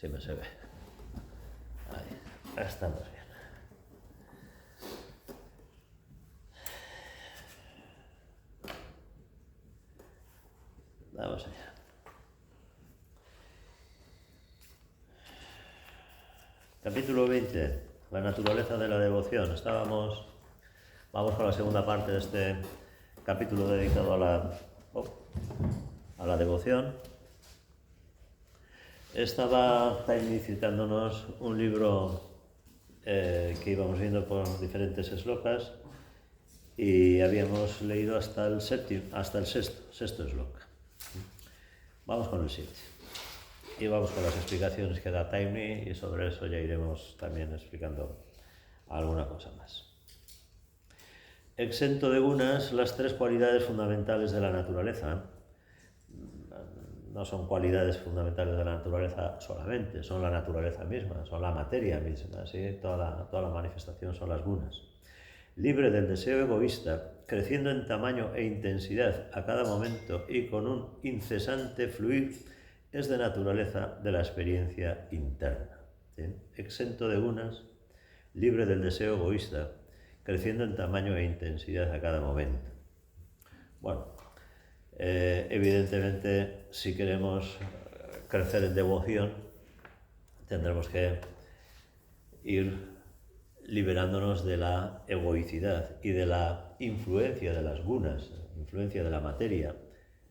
sí me se ve. Ahí, estamos bien. Vamos allá. Capítulo 20. La naturaleza de la devoción. Vamos con la segunda parte de este capítulo dedicado a la devoción. Estaba Taimni citándonos un libro que íbamos viendo por diferentes slokas y habíamos leído hasta el sexto sloka. Vamos con el 7 y vamos con las explicaciones que da Taimni y sobre eso ya iremos también explicando alguna cosa más. Exento de gunas, las tres cualidades fundamentales de la naturaleza. No son cualidades fundamentales de la naturaleza solamente, son la naturaleza misma, son la materia misma, ¿sí? Toda la manifestación son las gunas. Libre del deseo egoísta, creciendo en tamaño e intensidad a cada momento y con un incesante fluir, es de naturaleza de la experiencia interna. ¿Sí? Exento de gunas, libre del deseo egoísta, creciendo en tamaño e intensidad a cada momento. Bueno, evidentemente, si queremos crecer en devoción, tendremos que ir liberándonos de la egoicidad y de la influencia de las gunas, influencia de la materia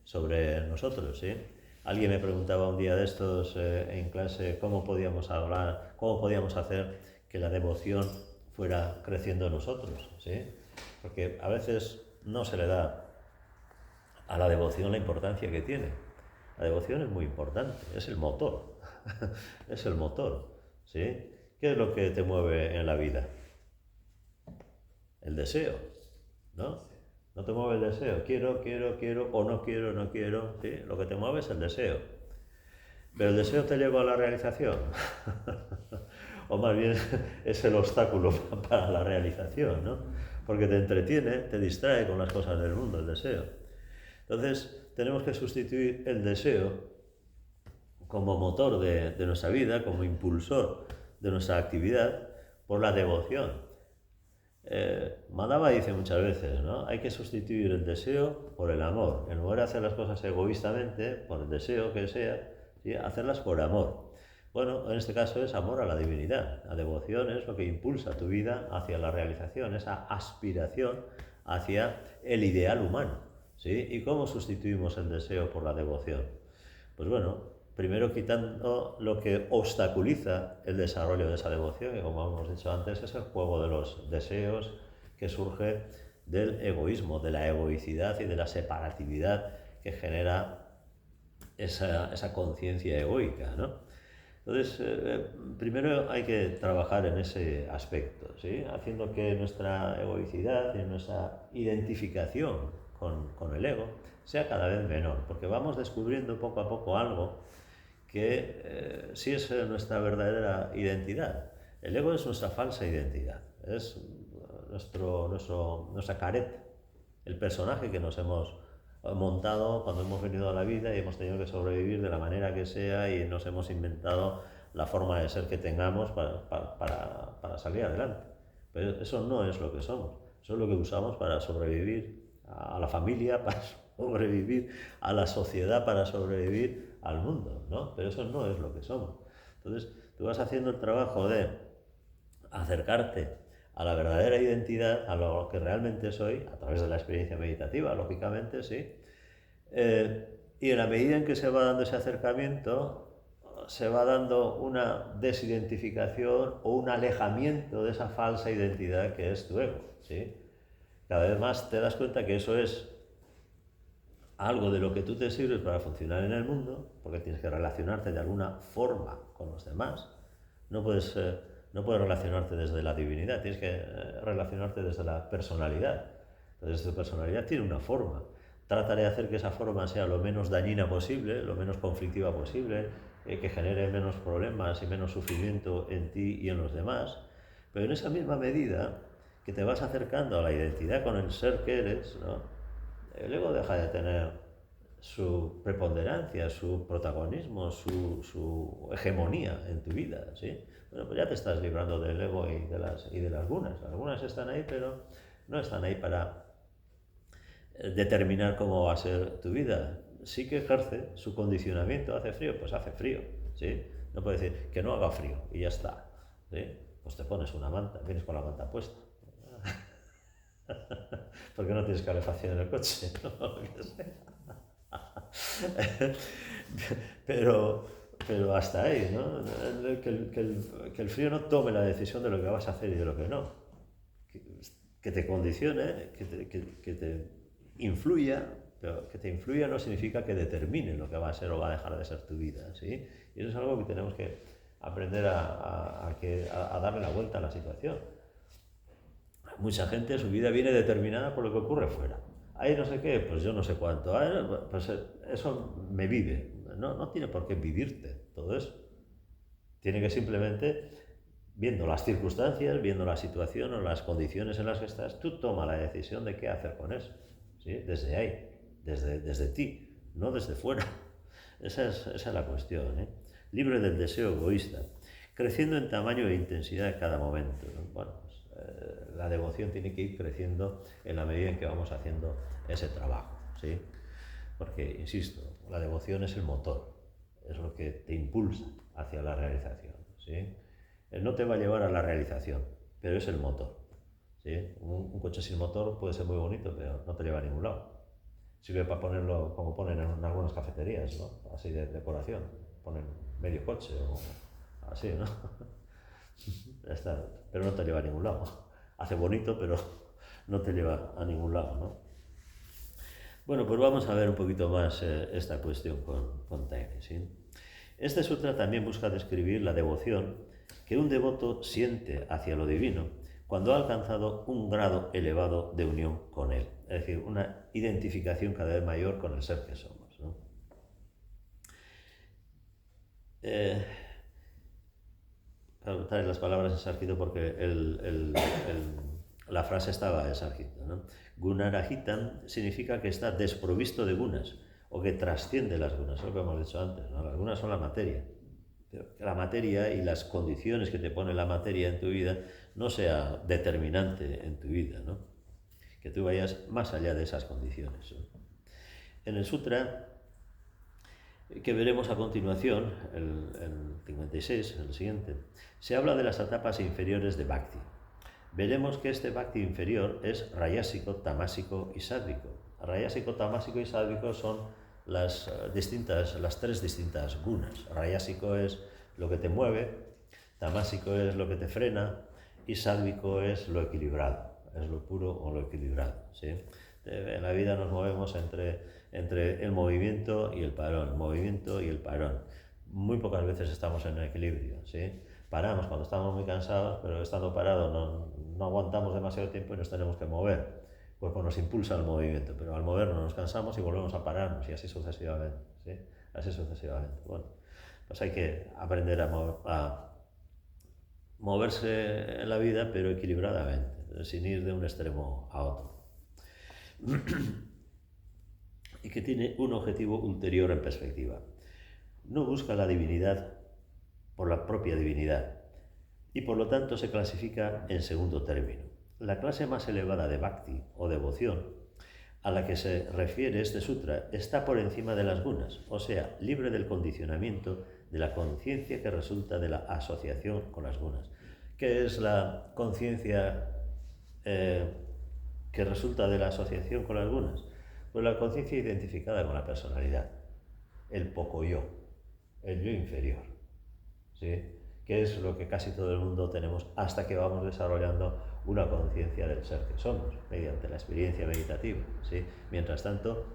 sobre nosotros, ¿sí? Alguien me preguntaba un día de estos en clase cómo podíamos hacer que la devoción fuera creciendo en nosotros, ¿sí? Porque a veces no se le da a la devoción la importancia que tiene. La devoción es muy importante, es el motor, es el motor, ¿sí? ¿Qué es lo que te mueve en la vida? El deseo, ¿no? No te mueve el deseo, quiero, o no quiero, ¿sí? Lo que te mueve es el deseo. Pero el deseo te lleva a la realización, o más bien es el obstáculo para la realización, ¿no? Porque te entretiene, te distrae con las cosas del mundo, el deseo. Entonces, tenemos que sustituir el deseo como motor de nuestra vida, como impulsor de nuestra actividad, por la devoción. Madhava dice muchas veces, ¿no? Hay que sustituir el deseo por el amor. En lugar de hacer las cosas egoístamente, por el deseo que sea, ¿sí? Hacerlas por amor. Bueno, en este caso es amor a la divinidad. La devoción es lo que impulsa tu vida hacia la realización, esa aspiración hacia el ideal humano, ¿sí? ¿Y cómo sustituimos el deseo por la devoción? Pues bueno, primero quitando lo que obstaculiza el desarrollo de esa devoción, que como hemos dicho antes es el juego de los deseos que surge del egoísmo, de la egoicidad y de la separatividad que genera esa conciencia egoica, ¿no? Entonces, primero hay que trabajar en ese aspecto, ¿sí? Haciendo que nuestra egoicidad y nuestra identificación con el ego sea cada vez menor, porque vamos descubriendo poco a poco algo que sí es nuestra verdadera identidad. El ego es nuestra falsa identidad, es nuestra careta, el personaje que nos hemos montado cuando hemos venido a la vida y hemos tenido que sobrevivir de la manera que sea y nos hemos inventado la forma de ser que tengamos para salir adelante. Pero eso no es lo que somos, eso es lo que usamos para sobrevivir a la familia, para sobrevivir a la sociedad, para sobrevivir al mundo, ¿no? Pero eso no es lo que somos. Entonces, tú vas haciendo el trabajo de acercarte a la verdadera identidad, a lo que realmente soy, a través de la experiencia meditativa, lógicamente, sí. Y en la medida en que se va dando ese acercamiento, se va dando una desidentificación o un alejamiento de esa falsa identidad que es tu ego, ¿sí? Cada vez más te das cuenta que eso es algo de lo que tú te sirves para funcionar en el mundo, porque tienes que relacionarte de alguna forma con los demás. No puedes relacionarte desde la divinidad, tienes que relacionarte desde la personalidad. Entonces tu personalidad tiene una forma. Trata de hacer que esa forma sea lo menos dañina posible, lo menos conflictiva posible, que genere menos problemas y menos sufrimiento en ti y en los demás. Pero en esa misma medida que te vas acercando a la identidad con el ser que eres, ¿no? El ego deja de tener su preponderancia, su protagonismo, su hegemonía en tu vida, ¿sí? Bueno, pues ya te estás librando del ego y de las gunas. Algunas están ahí, pero no están ahí para determinar cómo va a ser tu vida. Sí que ejerce su condicionamiento. ¿Hace frío? Pues hace frío, ¿sí? No puede decir que no haga frío y ya está, ¿sí? Pues te pones una manta, vienes con la manta puesta. Porque no tienes calefacción en el coche, ¿no? pero, pero hasta ahí, ¿no? Que el frío no tome la decisión de lo que vas a hacer y de lo que no. Que te condicione, que te influya, pero que te influya no significa que determine lo que va a ser o va a dejar de ser tu vida, ¿sí? Y eso es algo que tenemos que aprender a darle la vuelta a la situación. Mucha gente, su vida viene determinada por lo que ocurre fuera. Ahí no sé qué, pues yo no sé cuánto. Pues eso me vive. No tiene por qué vivirte todo eso. Tiene que simplemente, viendo las circunstancias, viendo la situación o las condiciones en las que estás, tú toma la decisión de qué hacer con eso. ¿Sí? Desde ahí, desde ti, no desde fuera. Esa es la cuestión, ¿eh? Libre del deseo egoísta, creciendo en tamaño e intensidad en cada momento, ¿no? Bueno, pues, la devoción tiene que ir creciendo en la medida en que vamos haciendo ese trabajo, ¿sí? Porque, insisto, la devoción es el motor, es lo que te impulsa hacia la realización, ¿sí? Él no te va a llevar a la realización, pero es el motor, ¿sí? Un coche sin motor puede ser muy bonito, pero no te lleva a ningún lado. Sirve para ponerlo como ponen en algunas cafeterías, ¿no? Así de decoración, ponen medio coche o así, ¿no? Ya está, pero no te lleva a ningún lado. Hace bonito, pero no te lleva a ningún lado, ¿no? Bueno, pues vamos a ver un poquito más esta cuestión con Taine, ¿sí? Este sutra también busca describir la devoción que un devoto siente hacia lo divino cuando ha alcanzado un grado elevado de unión con él, es decir, una identificación cada vez mayor con el ser que somos, ¿no? Claro, trae las palabras en sánscrito porque la frase estaba en sánscrito, ¿no? Gunarahitam significa que está desprovisto de gunas o que trasciende las gunas, es lo que hemos dicho antes, ¿no? Las gunas son la materia. Que la materia y las condiciones que te pone la materia en tu vida no sea determinante en tu vida, ¿no? Que tú vayas más allá de esas condiciones, ¿no? En el sutra que veremos a continuación, el 56, el siguiente, se habla de las etapas inferiores de Bhakti. Veremos que este Bhakti inferior es rayásico, tamásico y sádvico. Rayásico, tamásico y sádvico son las tres distintas gunas. Rayásico es lo que te mueve, tamásico es lo que te frena y sádvico es lo equilibrado, es lo puro o lo equilibrado, ¿sí? En la vida nos movemos entre el movimiento y el parón, el movimiento y el parón. Muy pocas veces estamos en equilibrio, ¿sí? Paramos cuando estamos muy cansados, pero estando parados no aguantamos demasiado tiempo y nos tenemos que mover. El cuerpo nos impulsa al movimiento, pero al movernos nos cansamos y volvemos a pararnos y así sucesivamente, ¿sí? Así sucesivamente. Bueno, pues hay que aprender a moverse en la vida, pero equilibradamente, sin ir de un extremo a otro. Y que tiene un objetivo ulterior en perspectiva. No busca la divinidad por la propia divinidad y por lo tanto se clasifica en segundo término. La clase más elevada de bhakti o devoción a la que se refiere este sutra está por encima de las gunas, o sea, libre del condicionamiento de la conciencia que resulta de la asociación con las gunas. ¿Qué es la conciencia que resulta de la asociación con las gunas? Pues la conciencia identificada con la personalidad, el poco yo, el yo inferior, ¿sí? Que es lo que casi todo el mundo tenemos hasta que vamos desarrollando una conciencia del ser que somos, mediante la experiencia meditativa, ¿sí? Mientras tanto,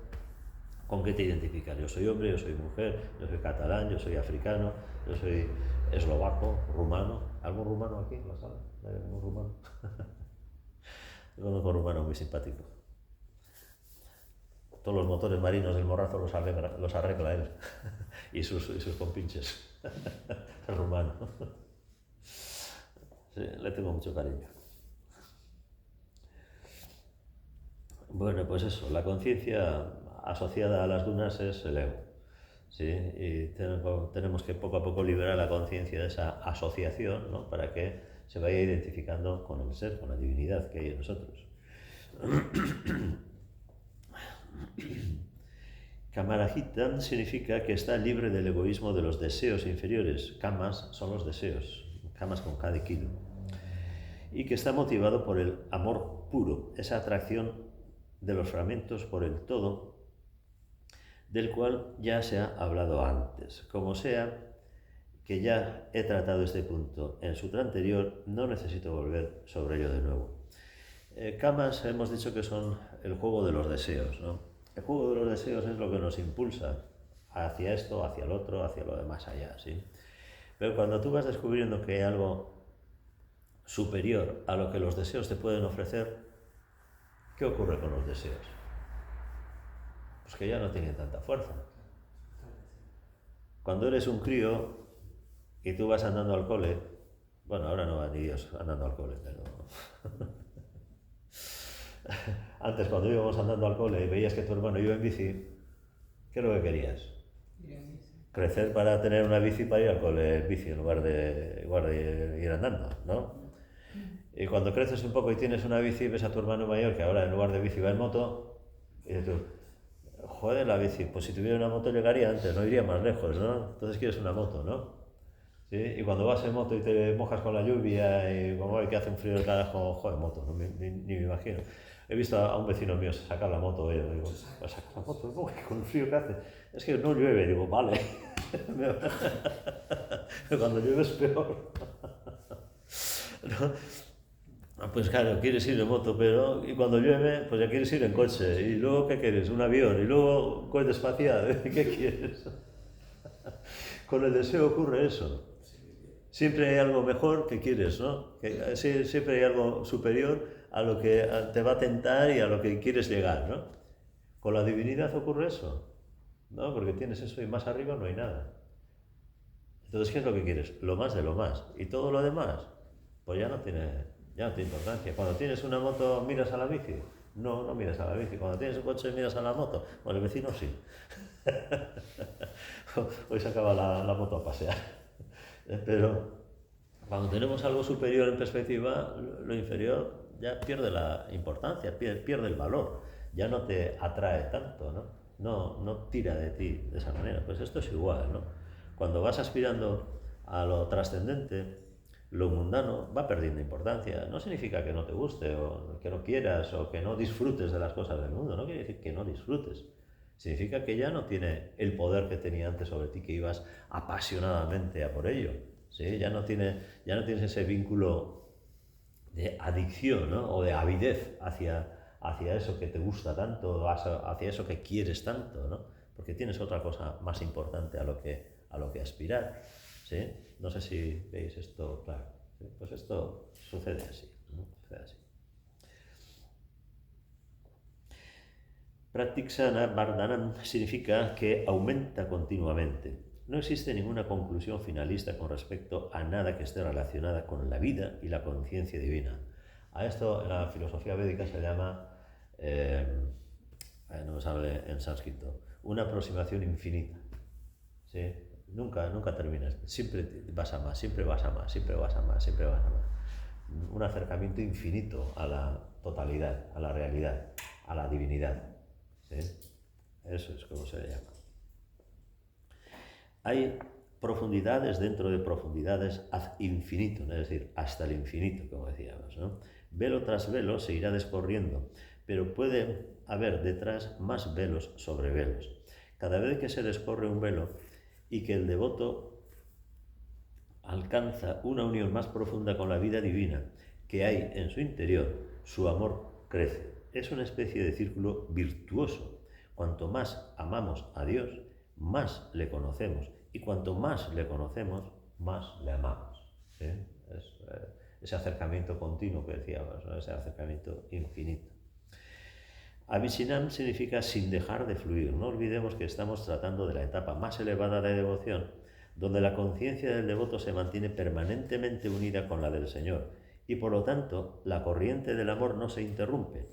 ¿con qué te identificas? Yo soy hombre, yo soy mujer, yo soy catalán, yo soy africano, yo soy eslovaco, rumano. ¿Algún rumano aquí en la sala? ¿Hay algún rumano? Yo conozco un rumano muy simpático. Todos los motores marinos del Morrazo los arregla él y sus compinches. El rumano. Sí, le tengo mucho cariño. Bueno, pues eso, la conciencia asociada a las dunas es el ego. ¿Sí? Y tenemos que poco a poco liberar la conciencia de esa asociación, ¿no? Para que se vaya identificando con el ser, con la divinidad que hay en nosotros. Kamarajita significa que está libre del egoísmo de los deseos inferiores. Kamas son los deseos, kamas con K de kilo. Y que está motivado por el amor puro, esa atracción de los fragmentos por el todo, del cual ya se ha hablado antes. Como sea, que ya he tratado este punto en sutra anterior, no necesito volver sobre ello de nuevo. Kamas hemos dicho que son el juego de los deseos, ¿no? El juego de los deseos es lo que nos impulsa hacia esto, hacia el otro, hacia lo de más allá, ¿sí? Pero cuando tú vas descubriendo que hay algo superior a lo que los deseos te pueden ofrecer, ¿qué ocurre con los deseos? Pues que ya no tienen tanta fuerza. Cuando eres un crío y tú vas andando al cole, bueno, ahora no van ni Dios andando al cole, pero antes cuando íbamos andando al cole y veías que tu hermano iba en bici, ¿qué es lo que querías? Crecer para tener una bici para ir al cole en bici en lugar de ir andando, ¿no? Y cuando creces un poco y tienes una bici, ves a tu hermano mayor que ahora en lugar de bici va en moto, y dices tú, joder, la bici, pues si tuviera una moto llegaría antes, no iría más lejos, ¿no? Entonces quieres una moto, ¿no? ¿Sí? Y cuando vas en moto y te mojas con la lluvia y como que hace un frío del carajo, joder, moto, no ni me imagino. He visto a un vecino mío sacar la moto, yo digo, ¿vas a sacar la moto? ¿Cómo que con el frío que hace? Es que no llueve, digo, vale. Cuando llueve es peor. ¿No? Pues claro, quieres ir en moto, pero y cuando llueve, pues ya quieres ir en coche. Y luego, ¿qué quieres? Un avión. Y luego, un cohete espacial. ¿Qué quieres? Con el deseo ocurre eso. Siempre hay algo mejor que quieres, ¿no? Siempre hay algo superior a lo que te va a tentar y a lo que quieres llegar, ¿no? Con la divinidad ocurre eso, ¿no? Porque tienes eso y más arriba no hay nada. Entonces, ¿qué es lo que quieres? Lo más de lo más. Y todo lo demás, pues ya no tiene importancia. Cuando tienes una moto, ¿miras a la bici? No, no miras a la bici. Cuando tienes un coche, ¿miras a la moto? Bueno, el vecino sí. Hoy sacaba la moto a pasear. Pero cuando tenemos algo superior en perspectiva, lo inferior ya pierde la importancia, pierde el valor, ya no te atrae tanto, ¿no? No tira de ti de esa manera. Pues esto es igual, ¿no? Cuando vas aspirando a lo trascendente, lo mundano va perdiendo importancia. No significa que no te guste, o que no quieras, o que no disfrutes de las cosas del mundo. No quiere decir que no disfrutes. Significa que ya no tiene el poder que tenía antes sobre ti, que ibas apasionadamente a por ello. ¿Sí? Ya no tienes ese vínculo de adicción, ¿no? O de avidez hacia eso que te gusta tanto, hacia eso que quieres tanto, ¿no? Porque tienes otra cosa más importante a lo que aspirar. ¿Sí? No sé si veis esto claro. ¿Sí? Pues esto sucede así, ¿no? Sucede así. Pratiksana Vardhanam significa que aumenta continuamente. No existe ninguna conclusión finalista con respecto a nada que esté relacionada con la vida y la conciencia divina. A esto en la filosofía védica se llama, no me sale en sánscrito, una aproximación infinita. ¿Sí? Nunca terminas, siempre vas a más, siempre vas a más, siempre vas a más, siempre vas a más. Un acercamiento infinito a la totalidad, a la realidad, a la divinidad. ¿Sí? Eso es como se le llama. Hay profundidades dentro de profundidades ad infinitum, es decir, hasta el infinito, como decíamos, ¿no? Velo tras velo se irá descorriendo, pero puede haber detrás más velos sobre velos. Cada vez que se descorre un velo y que el devoto alcanza una unión más profunda con la vida divina que hay en su interior, su amor crece. Es una especie de círculo virtuoso. Cuanto más amamos a Dios, más le conocemos. Y cuanto más le conocemos, más le amamos. ¿Sí? Es ese acercamiento continuo que decíamos, ¿no? Ese acercamiento infinito. Avishinam significa sin dejar de fluir. No olvidemos que estamos tratando de la etapa más elevada de devoción, donde la conciencia del devoto se mantiene permanentemente unida con la del Señor, y por lo tanto la corriente del amor no se interrumpe.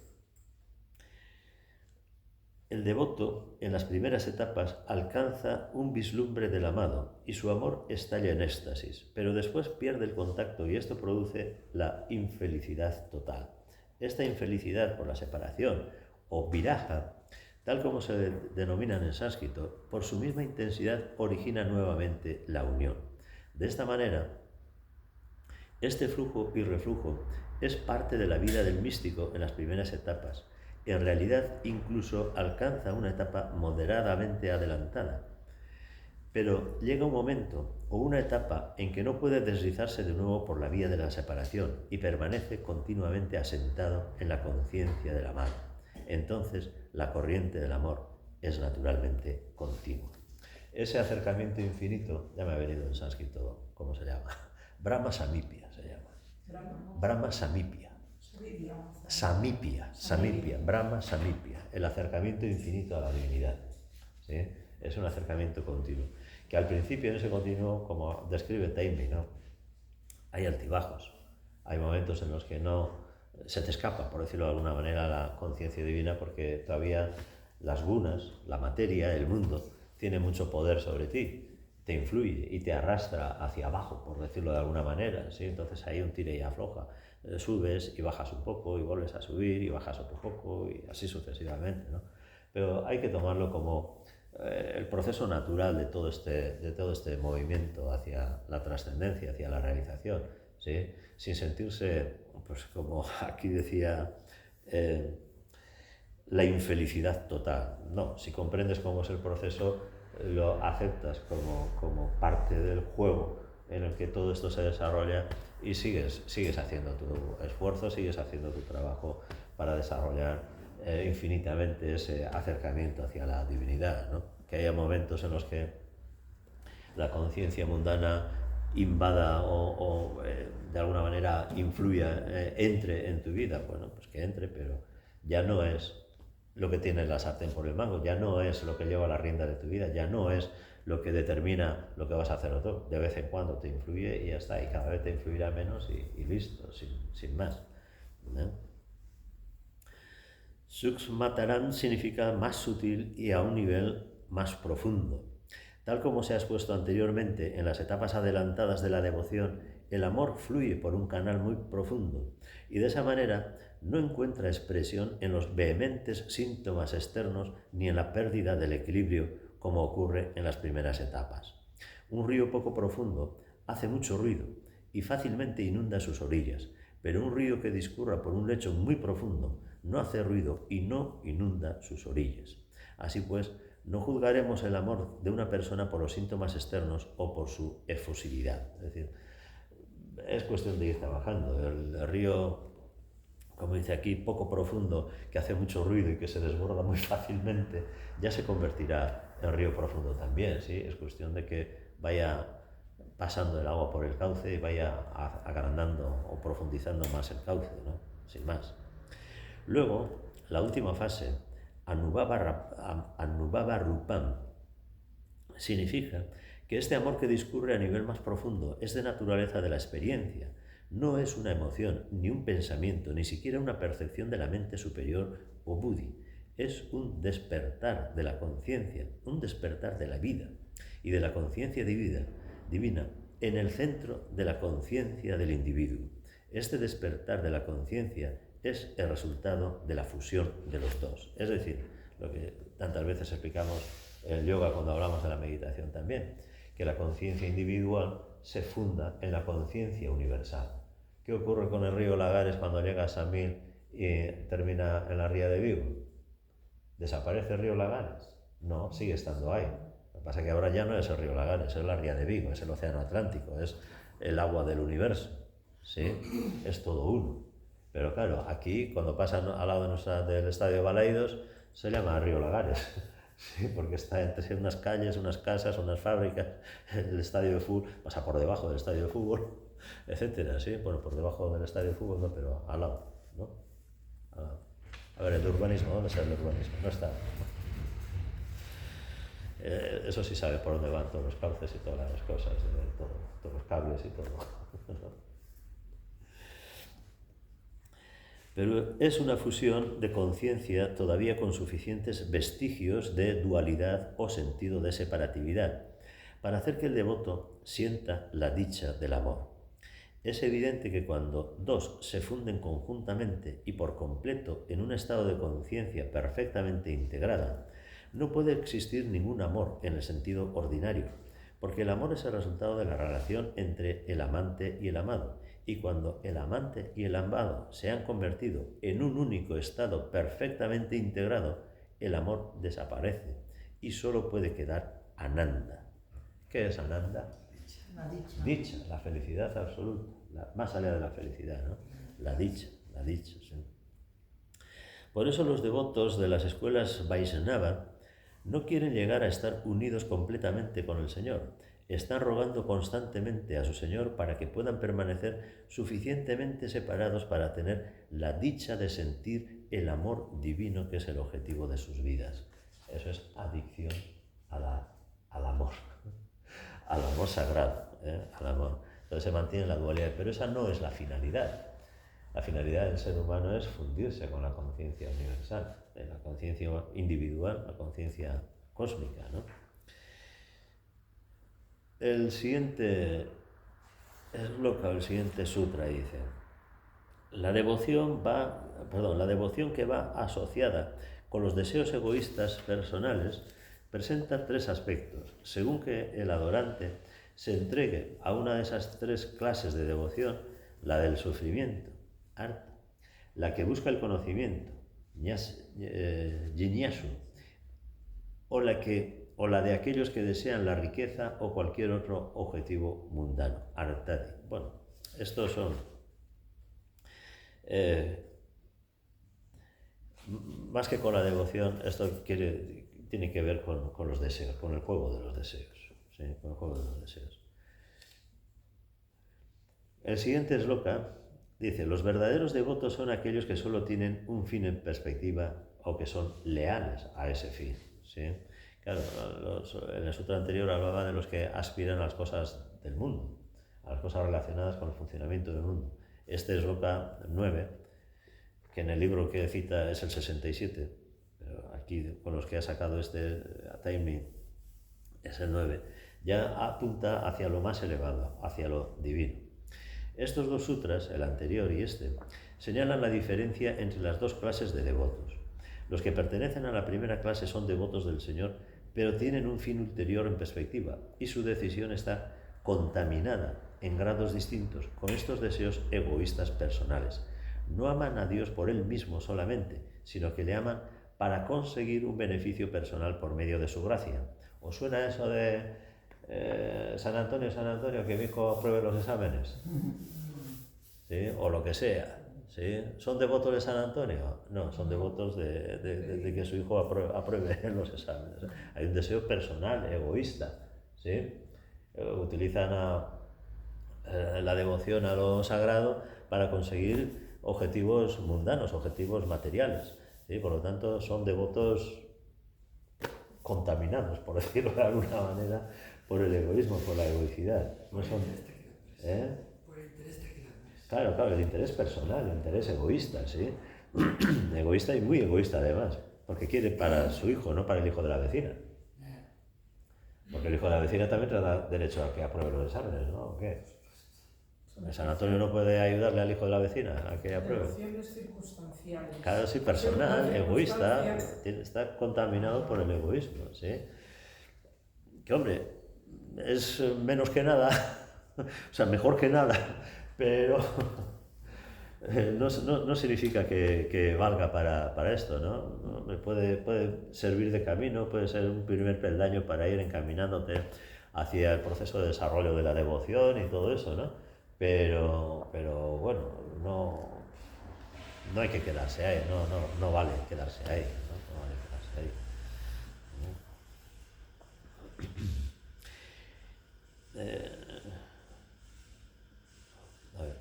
El devoto, en las primeras etapas, alcanza un vislumbre del amado y su amor estalla en éxtasis, pero después pierde el contacto y esto produce la infelicidad total. Esta infelicidad por la separación, o viraja, tal como se denominan en sánscrito, por su misma intensidad origina nuevamente la unión. De esta manera, este flujo y reflujo es parte de la vida del místico en las primeras etapas. En realidad, incluso alcanza una etapa moderadamente adelantada. Pero llega un momento o una etapa en que no puede deslizarse de nuevo por la vía de la separación y permanece continuamente asentado en la conciencia del amado. Entonces, la corriente del amor es naturalmente continua. Ese acercamiento infinito, ya me ha venido en sánscrito, ¿cómo se llama? Brahma Samipya se llama. Brahma Samipya. Samipya, Brahma Samipya, el acercamiento infinito a la divinidad. ¿Sí? Es un acercamiento continuo. Que al principio en ese continuo, como describe Taimbi, ¿no? Hay altibajos, hay momentos en los que no se te escapa, por decirlo de alguna manera, la conciencia divina, porque todavía las gunas, la materia, el mundo, tiene mucho poder sobre ti, te influye y te arrastra hacia abajo, por decirlo de alguna manera, ¿sí? Entonces hay un tira y afloja, subes y bajas un poco y vuelves a subir y bajas otro poco y así sucesivamente, ¿no? Pero hay que tomarlo como el proceso natural de todo este movimiento hacia la trascendencia, hacia la realización, ¿sí? Sin sentirse, pues como aquí decía, la infelicidad total. No, si comprendes cómo es el proceso, lo aceptas como parte del juego en el que todo esto se desarrolla y sigues haciendo tu esfuerzo, sigues haciendo tu trabajo para desarrollar infinitamente ese acercamiento hacia la divinidad, ¿no? Que haya momentos en los que la conciencia mundana invada o de alguna manera influya, entre en tu vida, bueno, pues que entre, pero ya no es lo que tiene la sartén por el mango, ya no es lo que lleva la rienda de tu vida, ya no es lo que determina lo que vas a hacer o todo. De vez en cuando te influye y ya está, y cada vez te influirá menos y listo, sin más, ¿no? Sukshmataram significa más sutil y a un nivel más profundo. Tal como se ha expuesto anteriormente, en las etapas adelantadas de la devoción, el amor fluye por un canal muy profundo y de esa manera no encuentra expresión en los vehementes síntomas externos ni en la pérdida del equilibrio como ocurre en las primeras etapas. Un río poco profundo hace mucho ruido y fácilmente inunda sus orillas, pero un río que discurra por un lecho muy profundo no hace ruido y no inunda sus orillas. Así pues, no juzgaremos el amor de una persona por los síntomas externos o por su efusividad. Es decir, es cuestión de ir trabajando. El río, como dice aquí, poco profundo, que hace mucho ruido y que se desborda muy fácilmente, ya se convertirá en río profundo también, ¿sí? Es cuestión de que vaya pasando el agua por el cauce y vaya agrandando o profundizando más el cauce, ¿no? Sin más. Luego, la última fase, Anubhava Rupam, significa que este amor que discurre a nivel más profundo es de naturaleza de la experiencia, no es una emoción, ni un pensamiento, ni siquiera una percepción de la mente superior o buddhi, es un despertar de la conciencia, un despertar de la vida y de la conciencia divina en el centro de la conciencia del individuo. Este despertar de la conciencia es el resultado de la fusión de los dos. Es decir, lo que tantas veces explicamos en el yoga cuando hablamos de la meditación también, que la conciencia individual se funda en la conciencia universal. ¿Qué ocurre con el río Lagares cuando llega a San Mil y termina en la ría de Vigo? ¿Desaparece el río Lagares? No, sigue estando ahí. Lo que pasa es que ahora ya no es el río Lagares, es la ría de Vigo, es el océano Atlántico, es el agua del universo, ¿sí? Es todo uno. Pero claro, aquí cuando pasan al lado del estadio Balaidos se llama río Lagares, ¿sí? Porque está entre unas calles, unas casas, unas fábricas, el estadio de fútbol pasa por debajo del estadio de fútbol, etcétera, ¿sí? Bueno, por debajo del estadio de fútbol no, pero al lado, ¿no? Al lado. A ver, el urbanismo, ¿dónde está el urbanismo? No está. Eso sí sabe por dónde van todos los cauces y todas las cosas, todos los cables y todo. Pero es una fusión de conciencia todavía con suficientes vestigios de dualidad o sentido de separatividad, para hacer que el devoto sienta la dicha del amor. Es evidente que cuando dos se funden conjuntamente y por completo en un estado de conciencia perfectamente integrada, no puede existir ningún amor en el sentido ordinario, porque el amor es el resultado de la relación entre el amante y el amado, y cuando el amante y el amado se han convertido en un único estado perfectamente integrado, el amor desaparece y solo puede quedar Ananda. ¿Qué es Ananda? La dicha. Dicha, la felicidad absoluta, más allá de la felicidad, ¿no? La dicha, sí. Por eso los devotos de las escuelas Vaishnava no quieren llegar a estar unidos completamente con el Señor. Están rogando constantemente a su Señor para que puedan permanecer suficientemente separados para tener la dicha de sentir el amor divino que es el objetivo de sus vidas. Eso es adicción al amor, al amor sagrado, al amor. Entonces se mantiene la dualidad, pero esa no es la finalidad. La finalidad del ser humano es fundirse con la conciencia universal, la conciencia individual, la conciencia cósmica, ¿no? El siguiente el siguiente sutra dice: la devoción que va asociada con los deseos egoístas personales presenta tres aspectos. Según que el adorante se entregue a una de esas tres clases de devoción, la del sufrimiento, arta, la que busca el conocimiento, jiñasu, o la de aquellos que desean la riqueza o cualquier otro objetivo mundano, artadi. Bueno, estos son más que con la devoción, esto tiene que ver con los deseos, con el juego de los deseos, ¿sí? Con el juego de los deseos. El siguiente sloka dice: los verdaderos devotos son aquellos que solo tienen un fin en perspectiva o que son leales a ese fin, ¿sí? Claro, en el sutra anterior hablaba de los que aspiran a las cosas del mundo, a las cosas relacionadas con el funcionamiento del mundo. Este sloka 9, que en el libro que cita es el 67, pero aquí con los que ha sacado este Taimni es el 9, ya apunta hacia lo más elevado, hacia lo divino. Estos dos sutras, el anterior y este, señalan la diferencia entre las dos clases de devotos. Los que pertenecen a la primera clase son devotos del Señor, pero tienen un fin ulterior en perspectiva, y su decisión está contaminada en grados distintos con estos deseos egoístas personales. No aman a Dios por Él mismo solamente, sino que le aman para conseguir un beneficio personal por medio de su gracia. ¿Os suena eso de San Antonio, que mi hijo apruebe los exámenes? ¿Sí? O lo que sea. ¿Sí? ¿Son devotos de San Antonio? No, son devotos de que su hijo apruebe los exámenes. Hay un deseo personal, egoísta. ¿Sí? Utilizan la devoción a lo sagrado para conseguir objetivos mundanos, objetivos materiales, ¿sí? Por lo tanto, son devotos contaminados, por decirlo de alguna manera, por el egoísmo, por la egoicidad. No son, Por el interés que queda. Claro, el interés personal, el interés egoísta, ¿sí? Egoísta y muy egoísta además, porque quiere para su hijo, no para el hijo de la vecina. Porque el hijo de la vecina también tendrá derecho a que apruebe los exámenes, ¿no? ¿O qué? El San Antonio no puede ayudarle al hijo de la vecina a que apruebe. Relaciones circunstanciales. Claro, sí, personal, egoísta, está contaminado por el egoísmo, ¿sí? Que hombre, es menos que nada, o sea, mejor que nada, pero no significa que valga para esto, ¿no? Puede servir de camino, puede ser un primer peldaño para ir encaminándote hacia el proceso de desarrollo de la devoción y todo eso, ¿no? Pero bueno, no hay que quedarse ahí, no vale quedarse ahí, no vale quedarse ahí. A ver.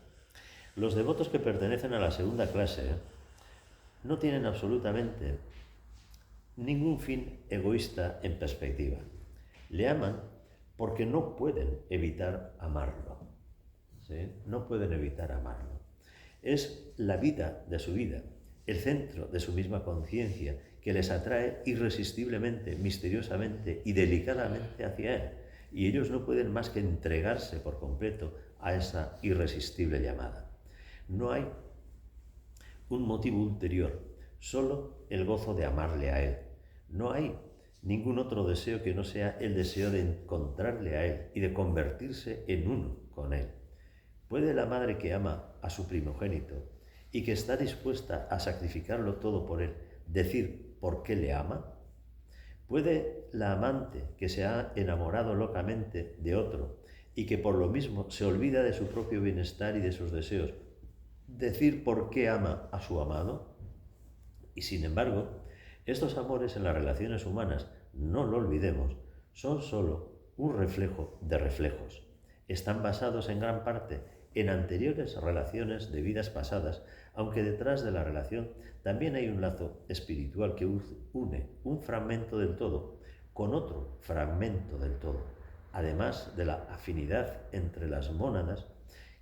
Los devotos que pertenecen a la segunda clase no tienen absolutamente ningún fin egoísta en perspectiva. Le aman porque no pueden evitar amarlo, ¿sí? No pueden evitar amarlo. Es la vida de su vida, el centro de su misma conciencia, que les atrae irresistiblemente, misteriosamente y delicadamente hacia él, y ellos no pueden más que entregarse por completo a esa irresistible llamada. No hay un motivo ulterior, solo el gozo de amarle a él. No hay ningún otro deseo que no sea el deseo de encontrarle a él y de convertirse en uno con él. ¿Puede la madre que ama a su primogénito y que está dispuesta a sacrificarlo todo por él decir por qué le ama? ¿Puede la amante que se ha enamorado locamente de otro y que por lo mismo se olvida de su propio bienestar y de sus deseos decir por qué ama a su amado? Y sin embargo, estos amores en las relaciones humanas, no lo olvidemos, son solo un reflejo de reflejos. Están basados en gran parte en anteriores relaciones de vidas pasadas, aunque detrás de la relación también hay un lazo espiritual que une un fragmento del todo con otro fragmento del todo, además de la afinidad entre las mónadas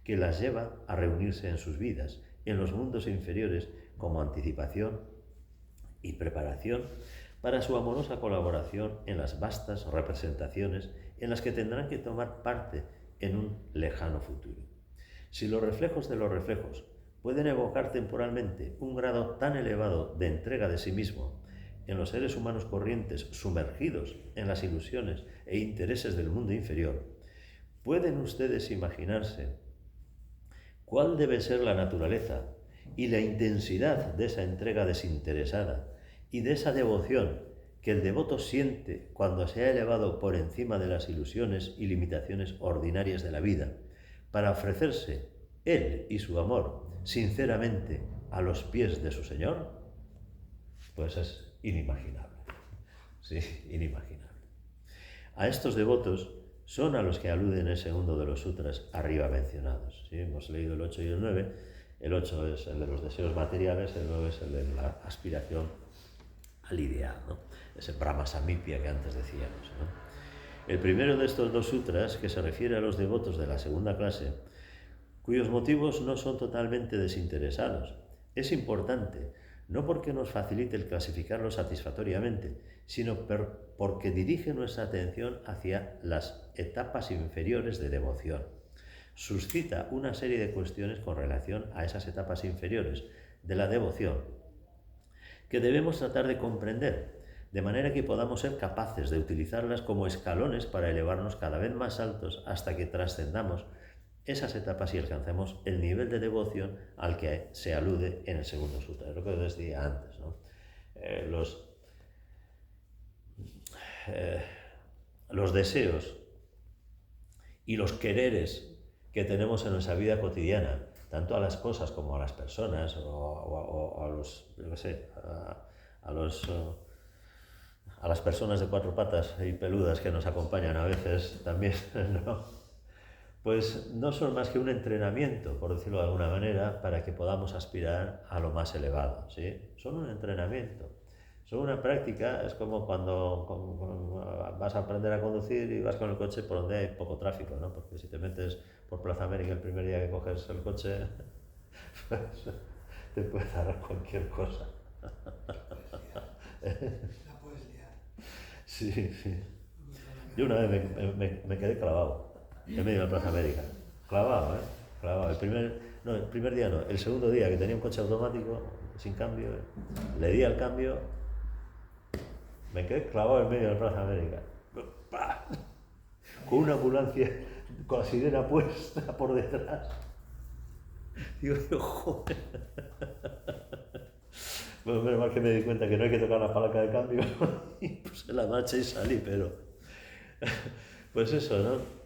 que las lleva a reunirse en sus vidas, en los mundos inferiores, como anticipación y preparación para su amorosa colaboración en las vastas representaciones en las que tendrán que tomar parte en un lejano futuro. Si los reflejos de los reflejos pueden evocar temporalmente un grado tan elevado de entrega de sí mismo en los seres humanos corrientes sumergidos en las ilusiones e intereses del mundo inferior, ¿pueden ustedes imaginarse cuál debe ser la naturaleza y la intensidad de esa entrega desinteresada y de esa devoción que el devoto siente cuando se ha elevado por encima de las ilusiones y limitaciones ordinarias de la vida para ofrecerse él y su amor sinceramente a los pies de su Señor? Pues es inimaginable, sí, inimaginable. A estos devotos son a los que aluden el segundo de los sutras arriba mencionados. ¿Sí? Hemos leído el 8 y el 9. El 8 es el de los deseos materiales, el 9 es el de la aspiración al ideal, ¿no? Ese Brahma Samipya que antes decíamos, ¿no? El primero de estos dos sutras, que se refiere a los devotos de la segunda clase, cuyos motivos no son totalmente desinteresados, es importante, no porque nos facilite el clasificarlos satisfactoriamente, sino porque dirige nuestra atención hacia las etapas inferiores de devoción. Suscita una serie de cuestiones con relación a esas etapas inferiores de la devoción que debemos tratar de comprender, de manera que podamos ser capaces de utilizarlas como escalones para elevarnos cada vez más altos hasta que trascendamos esas etapas y alcancemos el nivel de devoción al que se alude en el segundo sutra. Es lo que os decía antes, ¿no? Los deseos y los quereres que tenemos en nuestra vida cotidiana, tanto a las cosas como a las personas o a los, yo qué sé, a las personas de cuatro patas y peludas que nos acompañan a veces también, ¿no? Pues no son más que un entrenamiento, por decirlo de alguna manera, para que podamos aspirar a lo más elevado, ¿sí? Son un entrenamiento, son una práctica. Es como cuando vas a aprender a conducir y vas con el coche por donde hay poco tráfico, ¿no? Porque si te metes por Plaza América el primer día que coges el coche, pues te puede dar cualquier cosa. La puedes liar. Sí, sí. Yo una vez me quedé clavado en medio de la Plaza América. Clavado, ¿eh? Clavado. El primer día no. El segundo día, que tenía un coche automático, sin cambio, le di al cambio, me quedé clavado en medio de la Plaza América. ¡Pah! Con una ambulancia, con la sirena puesta por detrás. Digo, joder. Bueno, menos mal que me di cuenta que no hay que tocar la palanca de cambio y puse la marcha y salí, pero... Pues eso, ¿no?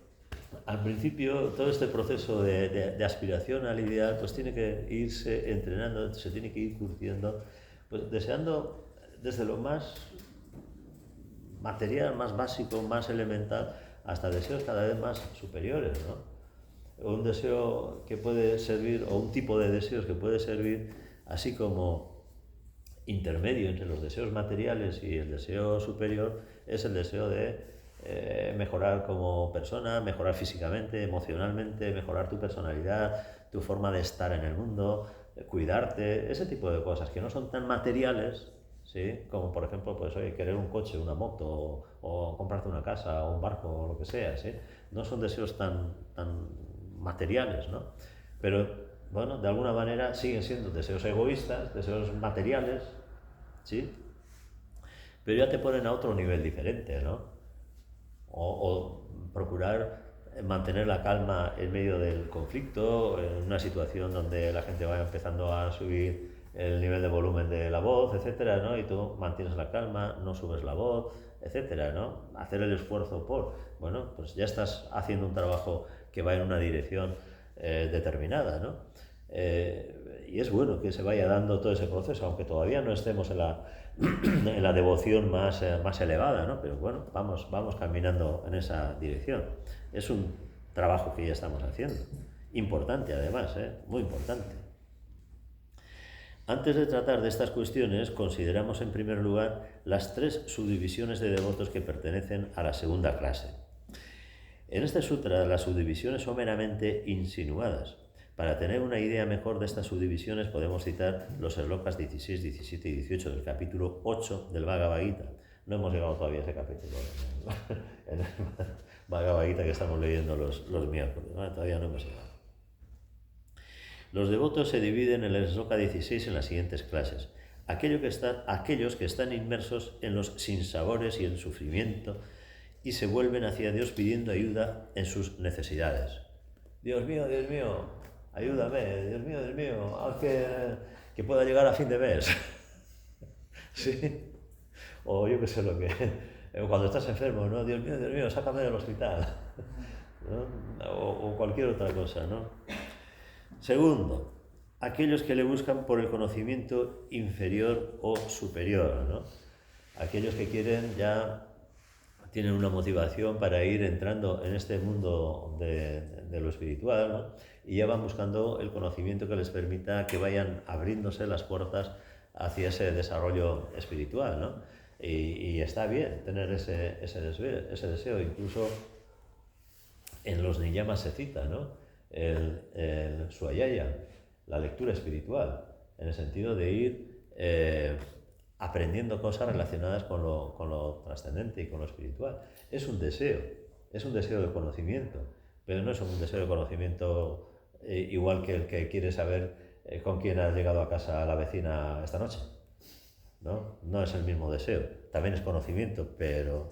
Al principio, todo este proceso de aspiración al ideal, pues tiene que irse entrenando, se tiene que ir curtiendo, pues deseando desde lo más material, más básico, más elemental, hasta deseos cada vez más superiores, ¿no? Un deseo que puede servir, o un tipo de deseos que puede servir, así como intermedio entre los deseos materiales y el deseo superior, es el deseo de mejorar como persona, mejorar físicamente, emocionalmente, mejorar tu personalidad, tu forma de estar en el mundo, cuidarte, ese tipo de cosas que no son tan materiales, ¿sí? Como por ejemplo, pues oye, querer un coche, una moto, o comprarte una casa, o un barco, o lo que sea, ¿sí? No son deseos tan materiales, ¿no? Pero, bueno, de alguna manera siguen siendo deseos egoístas, deseos materiales, ¿sí? Pero ya te ponen a otro nivel diferente, ¿no? O procurar mantener la calma en medio del conflicto, en una situación donde la gente vaya empezando a subir el nivel de volumen de la voz, etcétera, ¿no? Y tú mantienes la calma, no subes la voz, etcétera, ¿no? Hacer el esfuerzo por, bueno, pues ya estás haciendo un trabajo que va en una dirección determinada, ¿no? Y es bueno que se vaya dando todo ese proceso, aunque todavía no estemos en la devoción más elevada, ¿no? Pero bueno, vamos caminando en esa dirección. Es un trabajo que ya estamos haciendo. Importante además, muy importante. Antes de tratar de estas cuestiones, consideramos en primer lugar las 3 subdivisiones de devotos que pertenecen a la segunda clase. En este sutra las subdivisiones son meramente insinuadas. Para tener una idea mejor de estas subdivisiones podemos citar los slokas 16, 17 y 18 del capítulo 8 del Bhagavad Gita. No hemos llegado todavía a ese capítulo en el Bhagavad Gita que estamos leyendo los miércoles, ¿no? Todavía no hemos llegado. Los devotos se dividen en el sloka 16 en las siguientes clases. Aquellos que están inmersos en los sinsabores y el sufrimiento y se vuelven hacia Dios pidiendo ayuda en sus necesidades. Dios mío, ayúdame, Dios mío, haz que pueda llegar a fin de mes. ¿Sí? O yo qué sé lo que... Cuando estás enfermo, ¿no? Dios mío, sácame del hospital. ¿No? O cualquier otra cosa, ¿no? Segundo, aquellos que le buscan por el conocimiento inferior o superior, ¿no? Aquellos que quieren tienen una motivación para ir entrando en este mundo de lo espiritual, ¿no? Y ya van buscando el conocimiento que les permita que vayan abriéndose las puertas hacia ese desarrollo espiritual, ¿no? Y está bien tener ese deseo. Incluso en los niyamas se cita, ¿no? El suayaya, la lectura espiritual, en el sentido de ir aprendiendo cosas relacionadas con lo trascendente y con lo espiritual. Es un deseo de conocimiento, pero no es un deseo de conocimiento igual que el que quiere saber con quién has llegado a casa la vecina esta noche, ¿no? No es el mismo deseo, también es conocimiento, pero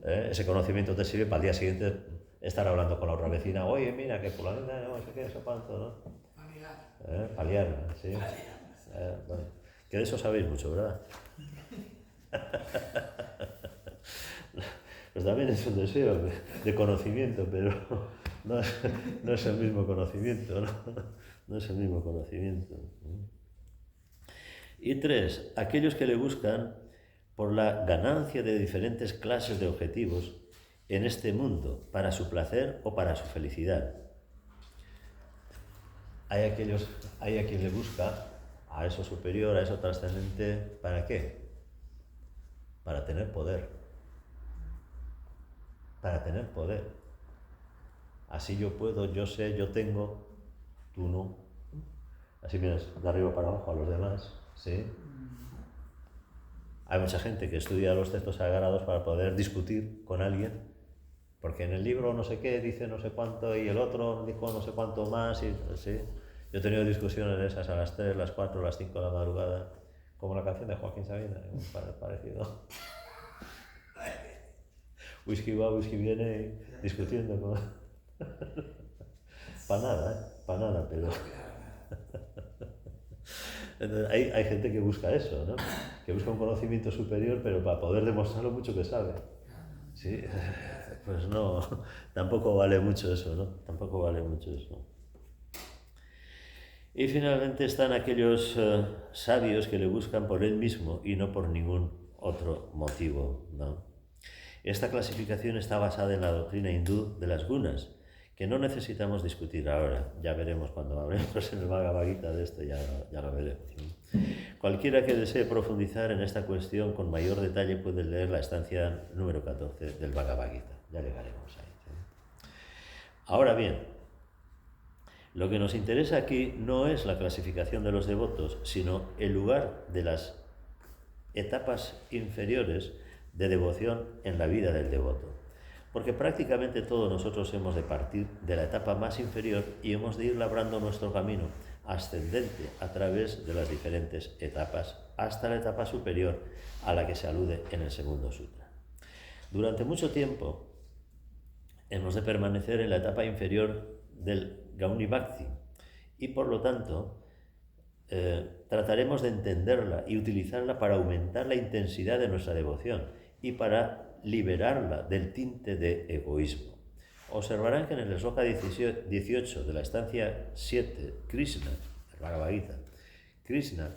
ese conocimiento te sirve para el día siguiente estar hablando con la otra vecina, oye, mira, que fulanita, no sé qué, eso cuánto, ¿no? Paliar, sí. Bueno, que de eso sabéis mucho, ¿verdad? Pues también es un deseo de conocimiento, pero no es el mismo conocimiento, ¿no? No es el mismo conocimiento. Y 3, aquellos que le buscan por la ganancia de diferentes clases de objetivos en este mundo, para su placer o para su felicidad. Hay a quien le busca a eso superior, a eso trascendente, ¿para qué? Para tener poder. Para tener poder. Así yo puedo, yo sé, yo tengo, tú no. Así miras de arriba para abajo a los demás, ¿sí? Hay mucha gente que estudia los textos sagrados para poder discutir con alguien, porque en el libro no sé qué dice no sé cuánto y el otro dijo no sé cuánto más, y, ¿sí? Yo he tenido discusiones de esas a las 3, las 4, las 5 de la madrugada, como la canción de Joaquín Sabina, parecido. Whisky va, whisky viene, discutiendo con... Para nada, pero... Entonces, hay gente que busca eso, ¿no? Que busca un conocimiento superior, pero para poder demostrar lo mucho que sabe. ¿Sí? Pues no, tampoco vale mucho eso, ¿no? Tampoco vale mucho eso. Y finalmente están aquellos sabios que le buscan por él mismo y no por ningún otro motivo, ¿no? Esta clasificación está basada en la doctrina hindú de las gunas, que no necesitamos discutir ahora. Ya veremos cuando hablemos en el Bhagavad Gita de esto, ya lo veremos, ¿no? Cualquiera que desee profundizar en esta cuestión con mayor detalle puede leer la estancia número 14 del Bhagavad Gita. Ya llegaremos ahí. ¿Sí? Ahora bien, lo que nos interesa aquí no es la clasificación de los devotos, sino el lugar de las etapas inferiores de devoción en la vida del devoto. Porque prácticamente todos nosotros hemos de partir de la etapa más inferior y hemos de ir labrando nuestro camino ascendente a través de las diferentes etapas hasta la etapa superior a la que se alude en el segundo sutra. Durante mucho tiempo hemos de permanecer en la etapa inferior del Gauni Bhakti y por lo tanto trataremos de entenderla y utilizarla para aumentar la intensidad de nuestra devoción y para liberarla del tinte de egoísmo. Observarán que en el Sloka 18 de la estancia 7, Krishna, el Bhagavad Gita, Krishna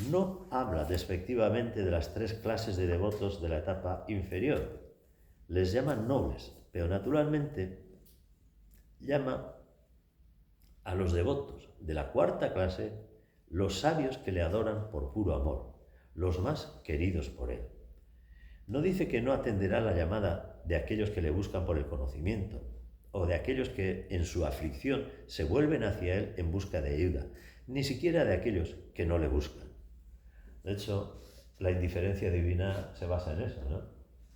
no habla despectivamente de las tres clases de devotos de la etapa inferior. Les llaman nobles, pero naturalmente llama a los devotos de la cuarta clase los sabios que le adoran por puro amor, los más queridos por él. No dice que no atenderá la llamada de aquellos que le buscan por el conocimiento, o de aquellos que en su aflicción se vuelven hacia él en busca de ayuda, ni siquiera de aquellos que no le buscan. De hecho, la indiferencia divina se basa en eso, ¿no?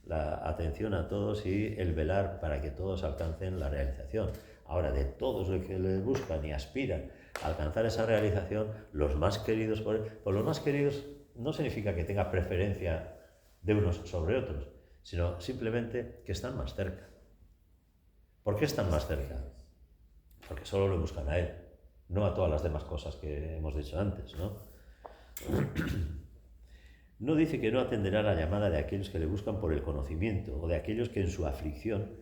La atención a todos y el velar para que todos alcancen la realización. Ahora, de todos los que le buscan y aspiran a alcanzar esa realización, los más queridos por él, pues los más queridos no significa que tenga preferencia de unos sobre otros, sino simplemente que están más cerca. ¿Por qué están más cerca? Porque solo le buscan a él, no a todas las demás cosas que hemos dicho antes, ¿no? No dice que no atenderá la llamada de aquellos que le buscan por el conocimiento o de aquellos que en su aflicción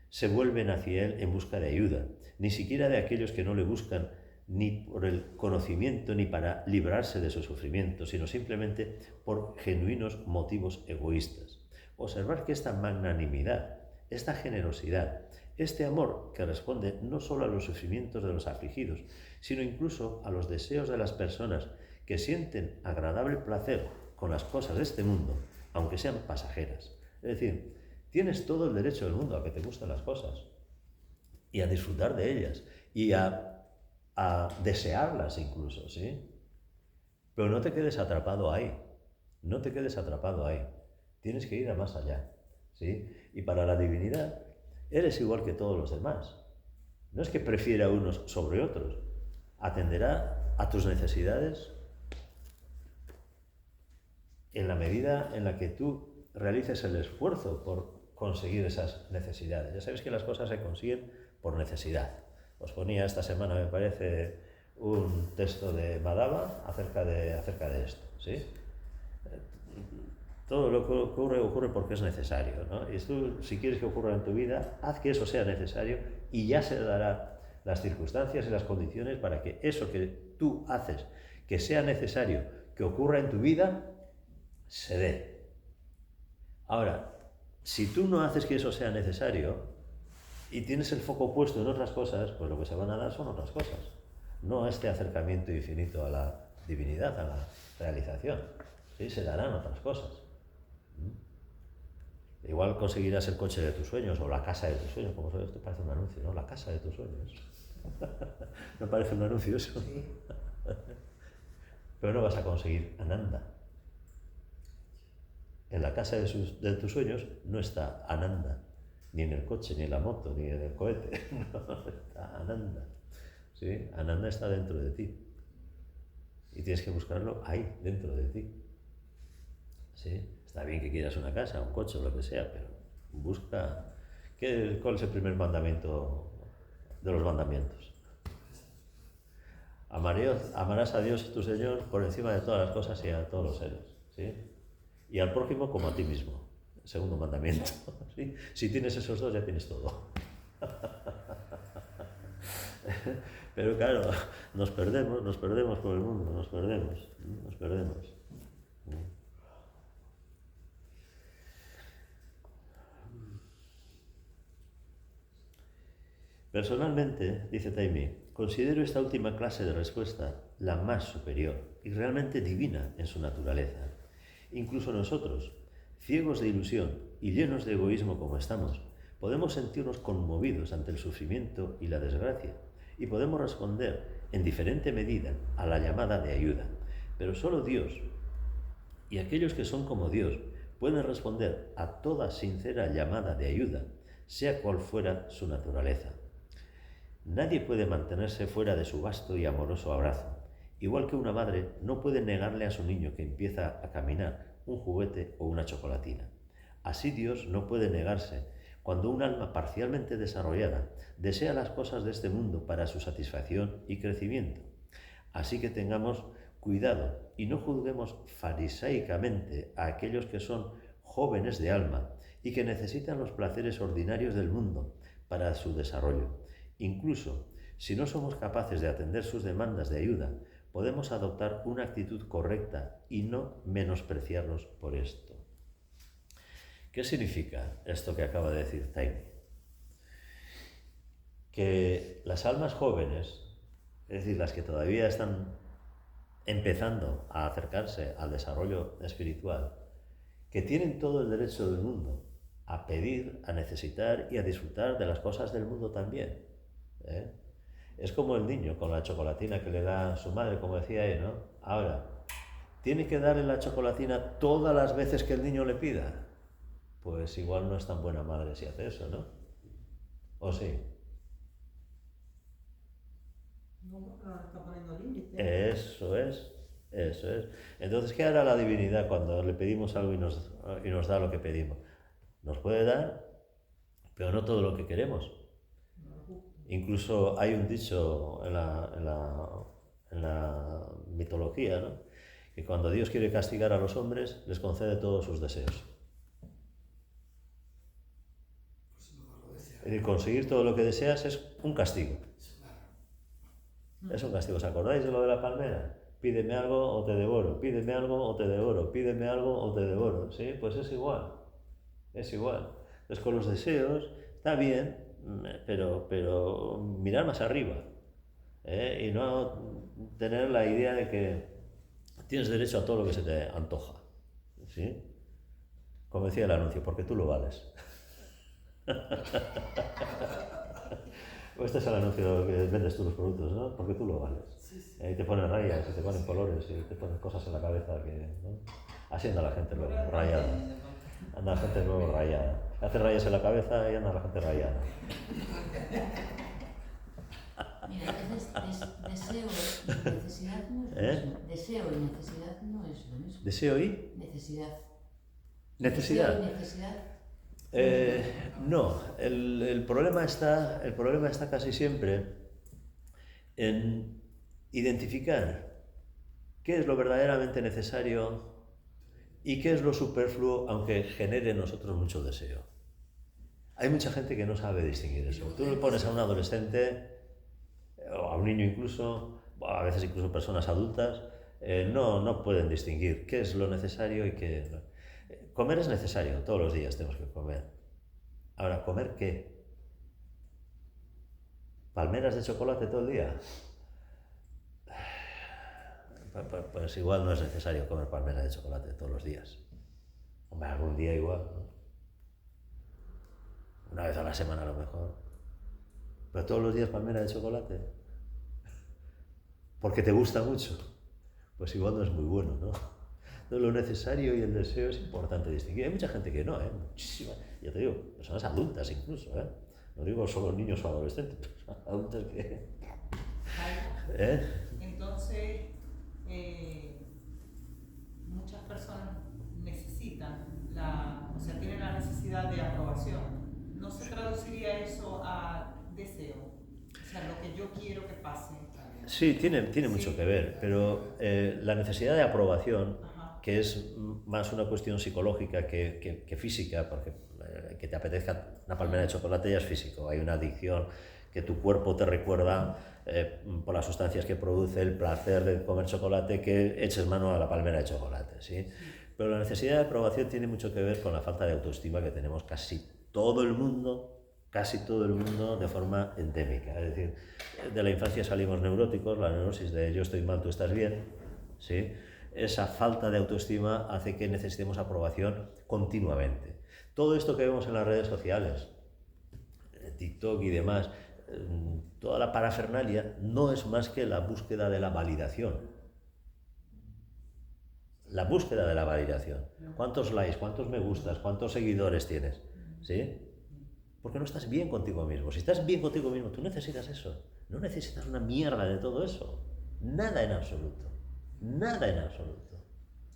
se vuelven hacia él en busca de ayuda, ni siquiera de aquellos que no le buscan ni por el conocimiento ni para librarse de su sufrimiento, sino simplemente por genuinos motivos egoístas. Observar que esta magnanimidad, esta generosidad, este amor que responde no solo a los sufrimientos de los afligidos, sino incluso a los deseos de las personas que sienten agradable placer con las cosas de este mundo, aunque sean pasajeras. Es decir, tienes todo el derecho del mundo a que te gusten las cosas y a disfrutar de ellas y a desearlas incluso, ¿sí? Pero no te quedes atrapado ahí, no te quedes atrapado ahí. Tienes que ir a más allá, ¿sí? Y para la divinidad eres igual que todos los demás. No es que prefiera unos sobre otros. Atenderá a tus necesidades en la medida en la que tú realices el esfuerzo por conseguir esas necesidades. Ya sabéis que las cosas se consiguen por necesidad. Os ponía esta semana, me parece, un texto de Madhava acerca de esto, ¿sí? Todo lo que ocurre porque es necesario, ¿no? Y tú, si quieres que ocurra en tu vida, haz que eso sea necesario y ya se dará las circunstancias y las condiciones para que eso que tú haces, que sea necesario que ocurra en tu vida, se dé. Ahora, si tú no haces que eso sea necesario y tienes el foco puesto en otras cosas, pues lo que se van a dar son otras cosas, no este acercamiento infinito a la divinidad, a la realización. ¿Sí? Se darán otras cosas. Igual conseguirás el coche de tus sueños o la casa de tus sueños, como esto parece un anuncio, ¿no? La casa de tus sueños. ¿No parece un anuncio eso? Sí. Pero no vas a conseguir Ananda. En la casa de tus sueños no está Ananda, ni en el coche, ni en la moto, ni en el cohete. No, está Ananda. ¿Sí? Ananda está dentro de ti. Y tienes que buscarlo ahí, dentro de ti. ¿Sí? Está bien que quieras una casa, un coche o lo que sea, pero busca... ¿Cuál es el primer mandamiento de los mandamientos? Amarás a Dios tu Señor por encima de todas las cosas y a todos los seres, ¿sí? Y al prójimo como a ti mismo, el segundo mandamiento, ¿sí? Si tienes esos dos ya tienes todo. Pero claro, nos perdemos por el mundo, nos perdemos. Personalmente, dice Taimi, considero esta última clase de respuesta la más superior y realmente divina en su naturaleza. Incluso nosotros, ciegos de ilusión y llenos de egoísmo como estamos, podemos sentirnos conmovidos ante el sufrimiento y la desgracia y podemos responder en diferente medida a la llamada de ayuda. Pero solo Dios y aquellos que son como Dios pueden responder a toda sincera llamada de ayuda, sea cual fuera su naturaleza. Nadie puede mantenerse fuera de su vasto y amoroso abrazo, igual que una madre no puede negarle a su niño que empieza a caminar un juguete o una chocolatina. Así Dios no puede negarse cuando un alma parcialmente desarrollada desea las cosas de este mundo para su satisfacción y crecimiento. Así que tengamos cuidado y no juzguemos farisaicamente a aquellos que son jóvenes de alma y que necesitan los placeres ordinarios del mundo para su desarrollo. Incluso si no somos capaces de atender sus demandas de ayuda, podemos adoptar una actitud correcta y no menospreciarlos por esto. ¿Qué significa esto que acaba de decir Taimi? Que las almas jóvenes, es decir, las que todavía están empezando a acercarse al desarrollo espiritual, que tienen todo el derecho del mundo a pedir, a necesitar y a disfrutar de las cosas del mundo también. Es como el niño con la chocolatina que le da su madre, como decía él, ¿no? Ahora, ¿tiene que darle la chocolatina todas las veces que el niño le pida? Pues igual no es tan buena madre si hace eso, ¿no? ¿O sí? No, no está poniendo límite. Eso es. Entonces, ¿qué hará la divinidad cuando le pedimos algo y nos da lo que pedimos? Nos puede dar, pero no todo lo que queremos. Incluso hay un dicho en la mitología, ¿no? Que cuando Dios quiere castigar a los hombres, les concede todos sus deseos. Es decir, conseguir todo lo que deseas es un castigo. Es un castigo. ¿Os acordáis de lo de la palmera? Pídeme algo o te devoro, pídeme algo o te devoro, pídeme algo o te devoro. ¿Sí? Pues es igual. Entonces con los deseos está bien, pero mirar más arriba, y no tener la idea de que tienes derecho a todo lo que se te antoja, ¿sí? Como decía el anuncio, porque tú lo vales. Este es el anuncio que vendes tú los productos, ¿no? Porque tú lo vales. Sí. Y te ponen rayas, y te ponen colores, y te ponen cosas en la cabeza que, ¿no? Así anda la gente luego, rayada. Anda la gente luego rayada. Hace rayas en la cabeza y anda la gente rayada. Mira, a veces deseo y necesidad no es lo mismo. Deseo y necesidad no es lo mismo. ¿Deseo y? Necesidad. ¿Necesidad? Deseo y necesidad. No, el problema está casi siempre en identificar qué es lo verdaderamente necesario y qué es lo superfluo, aunque genere en nosotros mucho deseo. Hay mucha gente que no sabe distinguir eso. Tú le pones a un adolescente, o a un niño incluso, a veces incluso personas adultas, no pueden distinguir qué es lo necesario y qué no. Comer es necesario, todos los días tenemos que comer. Ahora, ¿comer qué? ¿Palmeras de chocolate todo el día? Pues igual no es necesario comer palmeras de chocolate todos los días. Hombre, algún día igual, ¿no? Una vez a la semana a lo mejor. Pero todos los días palmera de chocolate. Porque te gusta mucho. Pues igual no es muy bueno, ¿no? Entonces lo necesario y el deseo es importante distinguir. Hay mucha gente que no, muchísima. Ya te digo, personas adultas incluso, No digo solo niños o adolescentes, personas adultas que... Entonces, muchas personas necesitan, tienen la necesidad de aprobación. ¿No se traduciría eso a deseo? O sea, lo que yo quiero que pase. Sí, tiene mucho que ver, pero la necesidad de aprobación, que es más una cuestión psicológica que física, porque que te apetezca una palmera de chocolate ya es físico. Hay una adicción que tu cuerpo te recuerda por las sustancias que produce el placer de comer chocolate, que eches mano a la palmera de chocolate, ¿sí? Pero la necesidad de aprobación tiene mucho que ver con la falta de autoestima que tenemos casi todo el mundo casi todo el mundo de forma endémica. Es decir, de la infancia salimos neuróticos, la neurosis de yo estoy mal, tú estás bien, ¿sí? Esa falta de autoestima hace que necesitemos aprobación continuamente. Todo esto que vemos en las redes sociales, TikTok y demás, toda la parafernalia no es más que la búsqueda de la validación. La búsqueda de la validación. ¿Cuántos likes, cuántos me gustas, cuántos seguidores tienes? ¿Sí? Porque no estás bien contigo mismo. Si estás bien contigo mismo, tú necesitas eso. No necesitas una mierda de todo eso. Nada en absoluto. Nada en absoluto.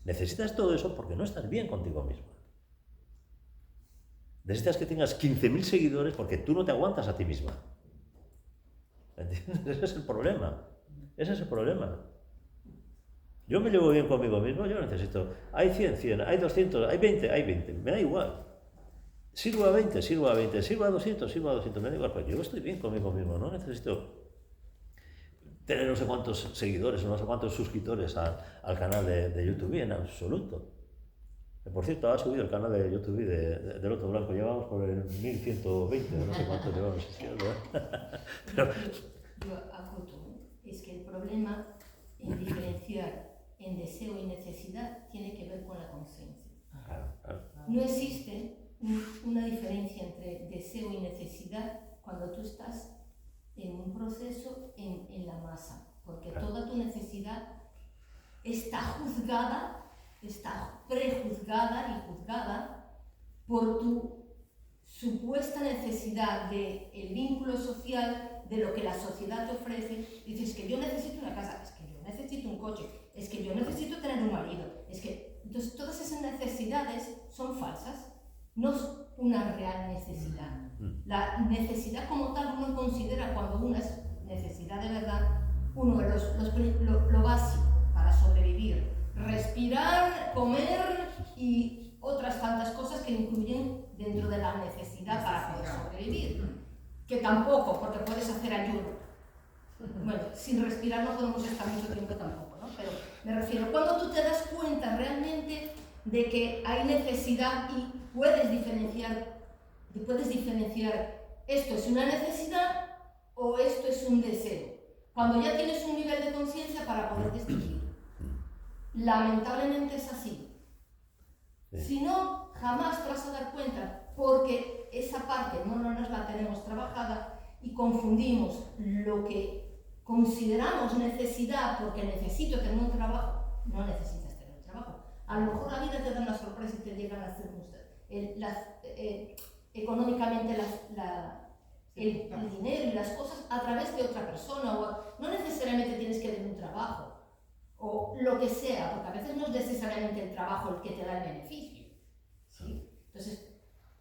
Necesitas todo eso porque no estás bien contigo mismo. Necesitas que tengas 15.000 seguidores porque tú no te aguantas a ti misma. ¿Entiendes? Ese es el problema. Ese es el problema. Yo me llevo bien conmigo mismo, yo necesito... Hay 100, hay 200, hay 20, me da igual. Sirvo a 20, sirvo a 20, sirvo a 200, me da igual. Pues yo estoy bien conmigo mismo, no necesito tener no sé cuántos seguidores o no sé cuántos suscriptores al canal de YouTube, en absoluto. Por cierto, ha subido el canal de YouTube de Loto Blanco, llevamos por el 1120, no sé cuánto llevamos. Pero... Yo acoto, es que el problema en diferenciar en deseo y necesidad tiene que ver con la conciencia. No existe una diferencia entre deseo y necesidad cuando tú estás en un proceso en la masa, porque toda tu necesidad está juzgada, está prejuzgada y juzgada por tu supuesta necesidad del vínculo social, de lo que la sociedad te ofrece. Dices que yo necesito una casa, es que yo necesito un coche, es que yo necesito tener un marido, es que... Entonces todas esas necesidades son falsas, no es una real necesidad. La necesidad como tal uno considera cuando una es necesidad de verdad, uno de lo básico para sobrevivir, respirar, comer y otras tantas cosas que incluyen dentro de la necesidad para poder sobrevivir, que tampoco, porque puedes hacer ayuno. Bueno, sin respirar no podemos estar mucho tiempo tampoco, ¿no? Pero me refiero, cuando tú te das cuenta realmente de que hay necesidad y puedes diferenciar esto es una necesidad o esto es un deseo. Cuando ya tienes un nivel de conciencia para poder distinguir. Lamentablemente es así. Sí. Si no, jamás te vas a dar cuenta, porque esa parte no nos la tenemos trabajada y confundimos lo que consideramos necesidad porque necesito tener un trabajo. No necesitas tener un trabajo. A lo mejor la vida te da una sorpresa y te llegan las circunstancias. Económicamente el dinero y las cosas a través de otra persona, o no necesariamente tienes que tener un trabajo o lo que sea, porque a veces no es necesariamente el trabajo el que te da el beneficio, ¿sí? Entonces,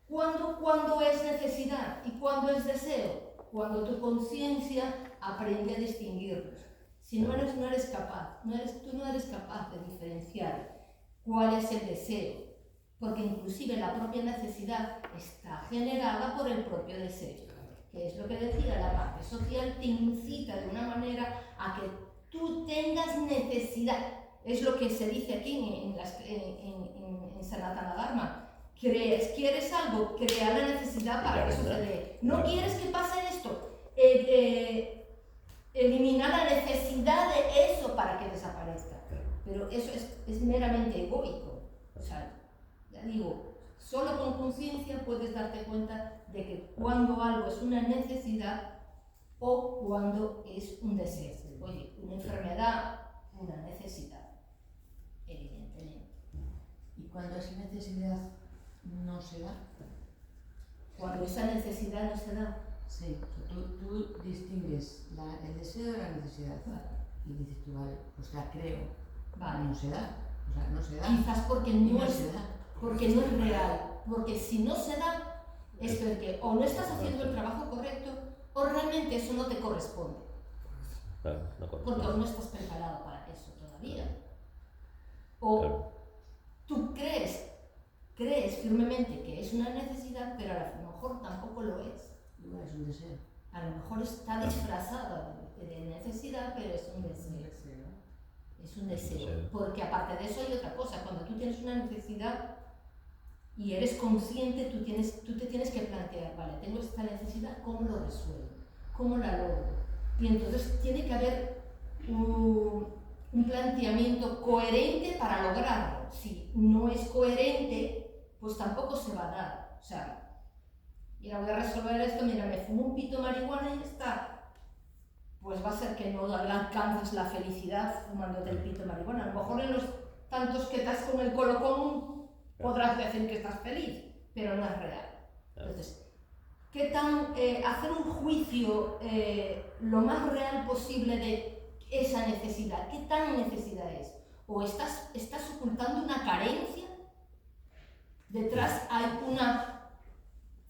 ¿cuándo es necesidad y cuándo es deseo? Cuando tu conciencia aprende a distinguirlos. Si no eres capaz, tú no eres capaz de diferenciar cuál es el deseo, porque inclusive la propia necesidad está generada por el propio deseo, que es lo que decía, la parte social te incita de una manera a que tú tengas necesidad. Es lo que se dice aquí en Sanatana Dharma. Quieres algo, crea la necesidad para que eso te dé. No quieres que pase esto, elimina la necesidad de eso para que desaparezca. Pero eso es meramente egoico. O sea, ya digo, solo con conciencia puedes darte cuenta de que cuando algo es una necesidad o cuando es un deseo. Oye, una enfermedad, una necesidad, evidentemente. ¿Y cuando esa necesidad no se da? Cuando esa necesidad no se da. Sí, tú distingues el deseo de la necesidad. Y dices tú, vale, pues la creo. Vale. No se da. O sea, no se da. Quizás porque no se da. Porque no es real. Porque si no se da, es porque o no estás haciendo el trabajo correcto o realmente eso no te corresponde. Claro, no corresponde. Porque aún no estás preparado para eso todavía. O claro. Tú crees firmemente que es una necesidad, pero a lo mejor tampoco lo es. No es un deseo. A lo mejor está disfrazada de necesidad, pero es un deseo. Es un deseo. Porque aparte de eso hay otra cosa. Cuando tú tienes una necesidad, y eres consciente, tú te tienes que plantear, vale, tengo esta necesidad, ¿cómo lo resuelvo? ¿Cómo la logro? Y entonces tiene que haber un planteamiento coherente para lograrlo. Si no es coherente, pues tampoco se va a dar. O sea, mira, voy a resolver esto, mira, me fumo un pito de marihuana y ya está. Pues va a ser que no alcances la felicidad fumándote el pito de marihuana. A lo mejor en los tantos que estás con el colocón podrás decir que estás feliz, pero no es real. Entonces, ¿qué tan hacer un juicio lo más real posible de esa necesidad? ¿Qué tan necesidad es? ¿O estás ocultando una carencia? Detrás hay una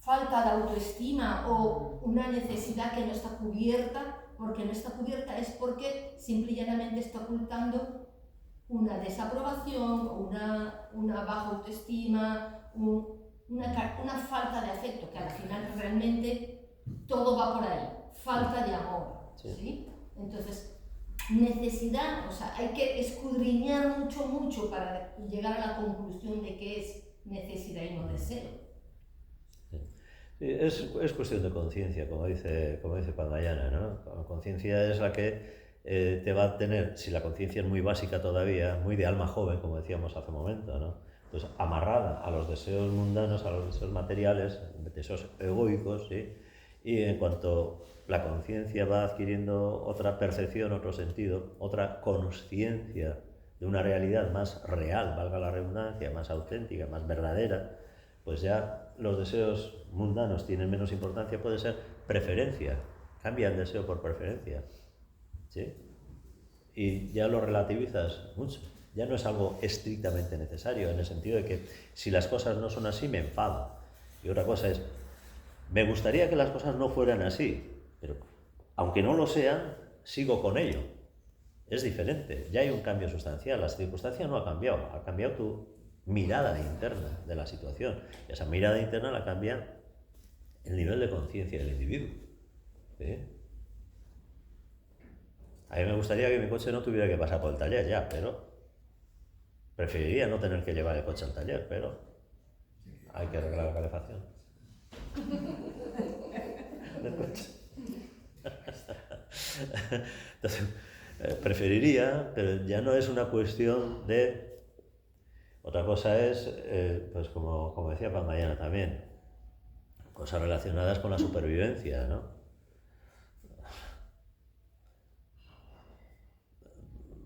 falta de autoestima o una necesidad que no está cubierta. Porque no está cubierta es porque simple y llanamente está ocultando una desaprobación, una baja autoestima, una falta de afecto, que al final realmente todo va por ahí, falta de amor, ¿sí? Entonces, necesidad, o sea, hay que escudriñar mucho para llegar a la conclusión de qué es necesidad y no deseo. Sí, es cuestión de conciencia, como dice Pangayana, ¿no? La conciencia es la que te va a tener, si la conciencia es muy básica todavía, muy de alma joven, como decíamos hace un momento, ¿no? Pues amarrada a los deseos mundanos, a los deseos materiales, deseos egoicos, ¿sí? Y en cuanto la conciencia va adquiriendo otra percepción, otro sentido, otra consciencia de una realidad más real, valga la redundancia, más auténtica, más verdadera, pues ya los deseos mundanos tienen menos importancia, puede ser preferencia, cambia el deseo por preferencia, ¿sí? Y ya lo relativizas mucho, ya no es algo estrictamente necesario, en el sentido de que si las cosas no son así me enfado. Y otra cosa es, me gustaría que las cosas no fueran así, pero aunque no lo sean, sigo con ello. Es diferente, ya hay un cambio sustancial, la circunstancia no ha cambiado tu mirada interna de la situación. Y esa mirada interna la cambia el nivel de conciencia del individuo, ¿sí? A mí me gustaría que mi coche no tuviera que pasar por el taller ya, pero preferiría no tener que llevar el coche al taller, pero hay que arreglar la calefacción del coche. Entonces, preferiría, pero ya no es una cuestión de... Otra cosa es, pues como decía Pangayana también, cosas relacionadas con la supervivencia, ¿no?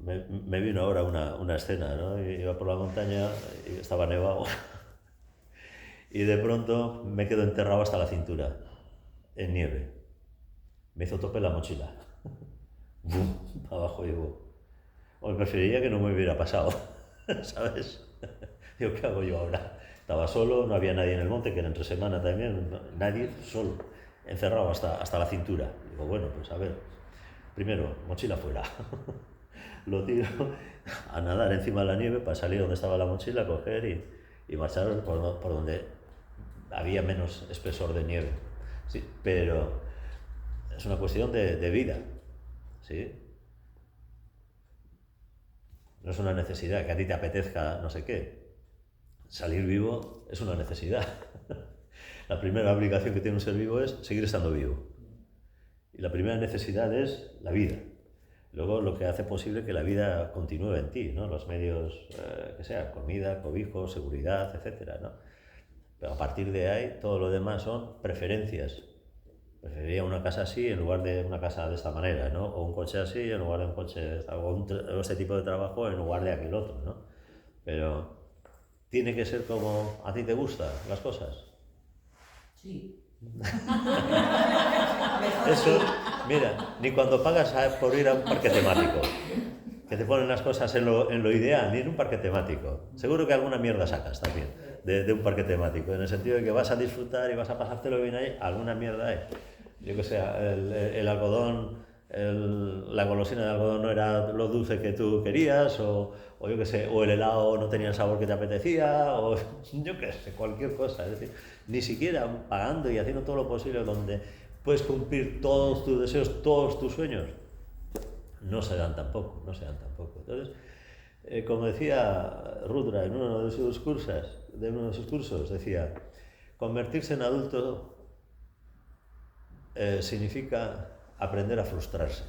Me vino ahora una escena, ¿no? Iba por la montaña y estaba nevado y de pronto me quedo enterrado hasta la cintura en nieve. Me hizo tope la mochila. ¡Bum! Para abajo y ¡bum! O preferiría que no me hubiera pasado, ¿sabes? Digo, ¿qué hago yo ahora? Estaba solo, no había nadie en el monte, que era entre semana también, nadie, solo, encerrado hasta la cintura. Digo, bueno, pues a ver, primero, mochila fuera. Lo tiro a nadar encima de la nieve para salir donde estaba la mochila, coger y marchar por donde había menos espesor de nieve. Sí, pero es una cuestión de vida, ¿sí? No es una necesidad que a ti te apetezca no sé qué. Salir vivo es una necesidad. La primera obligación que tiene un ser vivo es seguir estando vivo. Y la primera necesidad es la vida. Luego lo que hace posible que la vida continúe en ti, ¿no? Los medios, que sea, comida, cobijo, seguridad, etcétera, ¿no? Pero a partir de ahí todo lo demás son preferencias. Preferiría una casa así en lugar de una casa de esta manera, ¿no? O un coche así en lugar de un coche, o este tipo de trabajo en lugar de aquel otro, ¿no? Pero tiene que ser como a ti te gustan las cosas. Sí. Eso, mira, ni cuando pagas por ir a un parque temático, que te ponen las cosas en lo ideal, ni en un parque temático. Seguro que alguna mierda sacas también de un parque temático, en el sentido de que vas a disfrutar y vas a pasártelo bien ahí, alguna mierda hay. Yo que sé, el algodón, la golosina de algodón no era lo dulce que tú querías, o yo que sé, o el helado no tenía el sabor que te apetecía, o yo que sé, cualquier cosa. Es decir, ni siquiera pagando y haciendo todo lo posible donde puedes cumplir todos tus deseos, todos tus sueños, no se dan tampoco. Entonces, Como decía Rudra en uno de sus cursos, decía, convertirse en adulto significa aprender a frustrarse.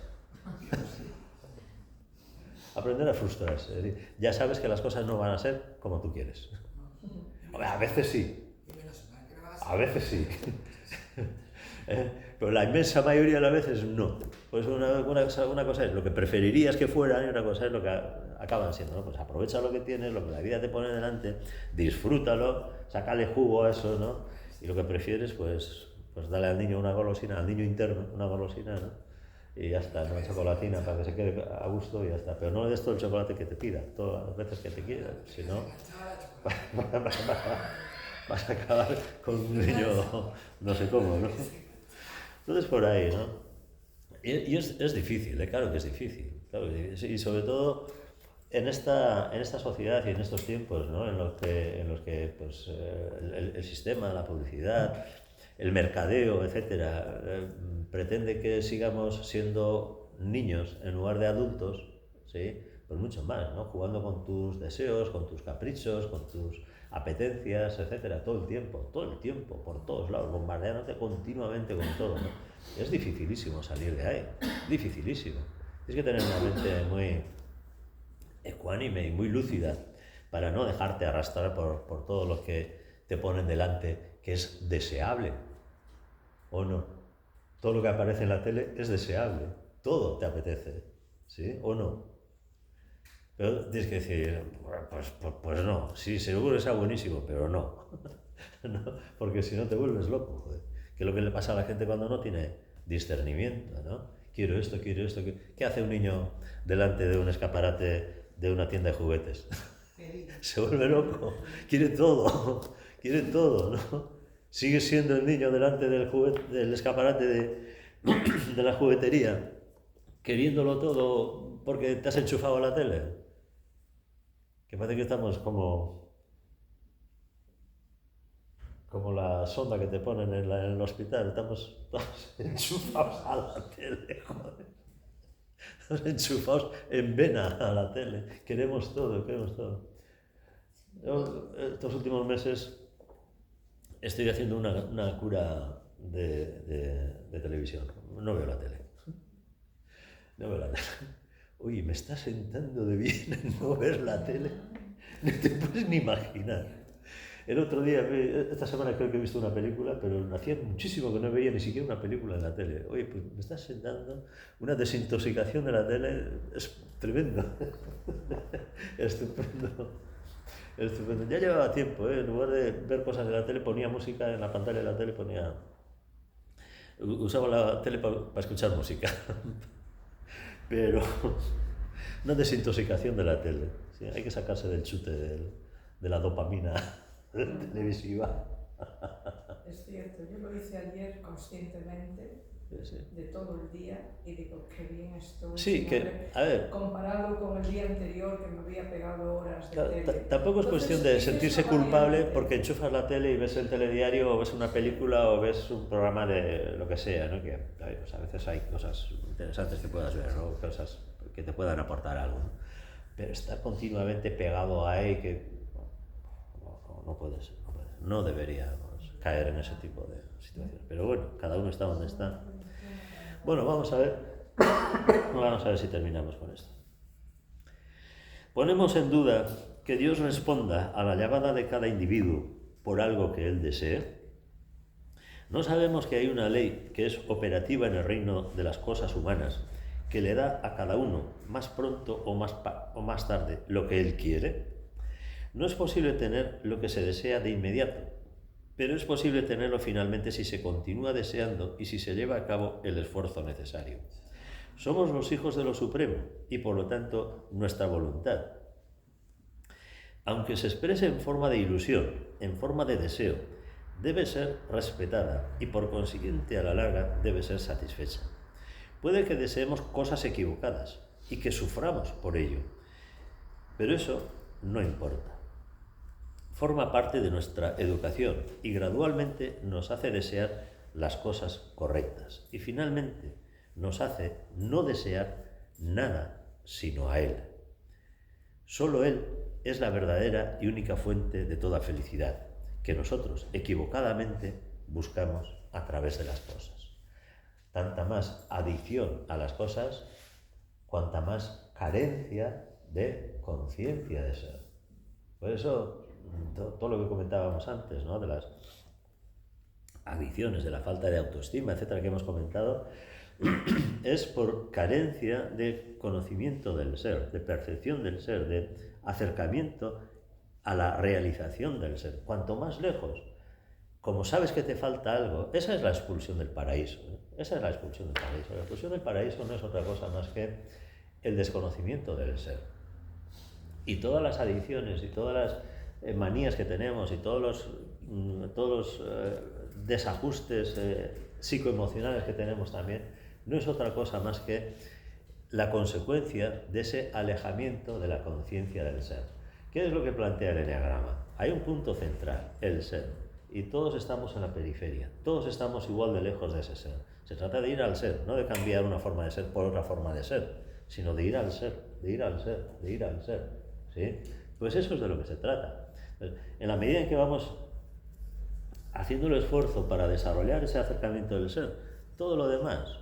Aprender a frustrarse. Es decir, ya sabes que las cosas no van a ser como tú quieres. A veces sí. A veces sí. Pero la inmensa mayoría de las veces no. Pues una cosa es lo que preferirías que fueran y una cosa es lo que acaban siendo, ¿no? Pues aprovecha lo que tienes, lo que la vida te pone delante, disfrútalo, sácale jugo a eso, ¿no? Y lo que prefieres, pues dale al niño una golosina, al niño interno una golosina, ¿no? Y ya está, una chocolatina para que se quede a gusto y ya está. Pero no le des todo el chocolate que te pida, todas las veces que te quiera, si no vas a acabar con un niño no sé cómo, ¿no? Entonces por ahí, ¿no? Y es difícil, claro que es difícil, claro, y sobre todo en esta sociedad y en estos tiempos, ¿no? en los que pues, el sistema, la publicidad, el mercadeo, etcétera, pretende que sigamos siendo niños en lugar de adultos, ¿sí? Pues mucho más, ¿no? Jugando con tus deseos, con tus caprichos, con tus apetencias, etcétera, todo el tiempo, por todos lados, bombardeándote continuamente con todo, ¿no? Es dificilísimo salir de ahí, dificilísimo. Tienes que tener una mente muy ecuánime y muy lúcida para no dejarte arrastrar por todo lo que te ponen delante, que es deseable, ¿o no? Todo lo que aparece en la tele es deseable, todo te apetece, ¿sí? ¿O no? Pero tienes que decir, pues no, sí, seguro que sea buenísimo, pero no. No, porque si no te vuelves loco, joder. Que es lo que le pasa a la gente cuando no tiene discernimiento, ¿no? Quiero esto. ¿Qué hace un niño delante de un escaparate de una tienda de juguetes? Se vuelve loco, quiere todo, ¿no? Sigue siendo el niño delante del escaparate de la juguetería, queriéndolo todo porque te has enchufado a la tele. Que parece que estamos como la sonda que te ponen en el hospital, estamos todos enchufados a la tele, joder. Estamos enchufados en vena a la tele, queremos todo. Yo, estos últimos meses estoy haciendo una cura de televisión, no veo la tele. Oye, me está sentando de bien no ver la tele, no te puedes ni imaginar. El otro día, esta semana creo que he visto una película, pero hacía muchísimo que no veía ni siquiera una película en la tele. Oye, pues me está sentando una desintoxicación de la tele, es tremendo. Estupendo. Ya llevaba tiempo, en lugar de ver cosas de la tele, ponía música en la pantalla de la tele, usaba la tele para escuchar música. Pero una desintoxicación de la tele, ¿sí? Hay que sacarse del chute de la dopamina televisiva. Es cierto, yo lo hice ayer conscientemente, Sí. de todo el día, y digo, qué bien estoy. Sí, a ver, comparado con el día anterior que me había pegado horas de tele. Tampoco es cuestión de sentirse culpable porque enchufas la tele y ves el telediario o ves una película o ves un programa de lo que sea, ¿no? Que pues a veces hay cosas interesantes que puedas ver, ¿no? Cosas que te puedan aportar algo, ¿no? Pero estar continuamente pegado ahí, que no puede ser, no deberíamos caer en ese tipo de situaciones. Pero bueno, cada uno está donde está. Bueno, vamos a ver si terminamos con esto. Ponemos en duda que Dios responda a la llamada de cada individuo por algo que él desee. No sabemos que hay una ley que es operativa en el reino de las cosas humanas, que le da a cada uno, más pronto o más tarde, lo que él quiere. No es posible tener lo que se desea de inmediato, pero es posible tenerlo finalmente si se continúa deseando y si se lleva a cabo el esfuerzo necesario. Somos los hijos de lo Supremo y por lo tanto nuestra voluntad, aunque se exprese en forma de ilusión, en forma de deseo, debe ser respetada y por consiguiente a la larga debe ser satisfecha. Puede que deseemos cosas equivocadas y que suframos por ello, pero eso no importa. Forma parte de nuestra educación y gradualmente nos hace desear las cosas correctas y finalmente nos hace no desear nada sino a Él. Solo Él es la verdadera y única fuente de toda felicidad, que nosotros, equivocadamente, buscamos a través de las cosas. Tanta más adicción a las cosas, cuanta más carencia de conciencia de ser. Por eso, todo lo que comentábamos antes, ¿no?, de las adicciones, de la falta de autoestima, etcétera, que hemos comentado, es por carencia de conocimiento del ser, de percepción del ser, de acercamiento a la realización del ser. Cuanto más lejos, como sabes que te falta algo, esa es la expulsión del paraíso, ¿eh? Esa es la expulsión del paraíso. La expulsión del paraíso no es otra cosa más que el desconocimiento del ser. Y todas las adicciones y todas las manías que tenemos y todos los desajustes psicoemocionales que tenemos también, no es otra cosa más que la consecuencia de ese alejamiento de la conciencia del ser. ¿Qué es lo que plantea el eneagrama? Hay un punto central, el ser, y todos estamos en la periferia, todos estamos igual de lejos de ese ser. Se trata de ir al ser, no de cambiar una forma de ser por otra forma de ser, sino de ir al ser, de ir al ser, de ir al ser, ¿sí? Pues eso es de lo que se trata. Entonces, en la medida en que vamos haciendo el esfuerzo para desarrollar ese acercamiento del ser, todo lo demás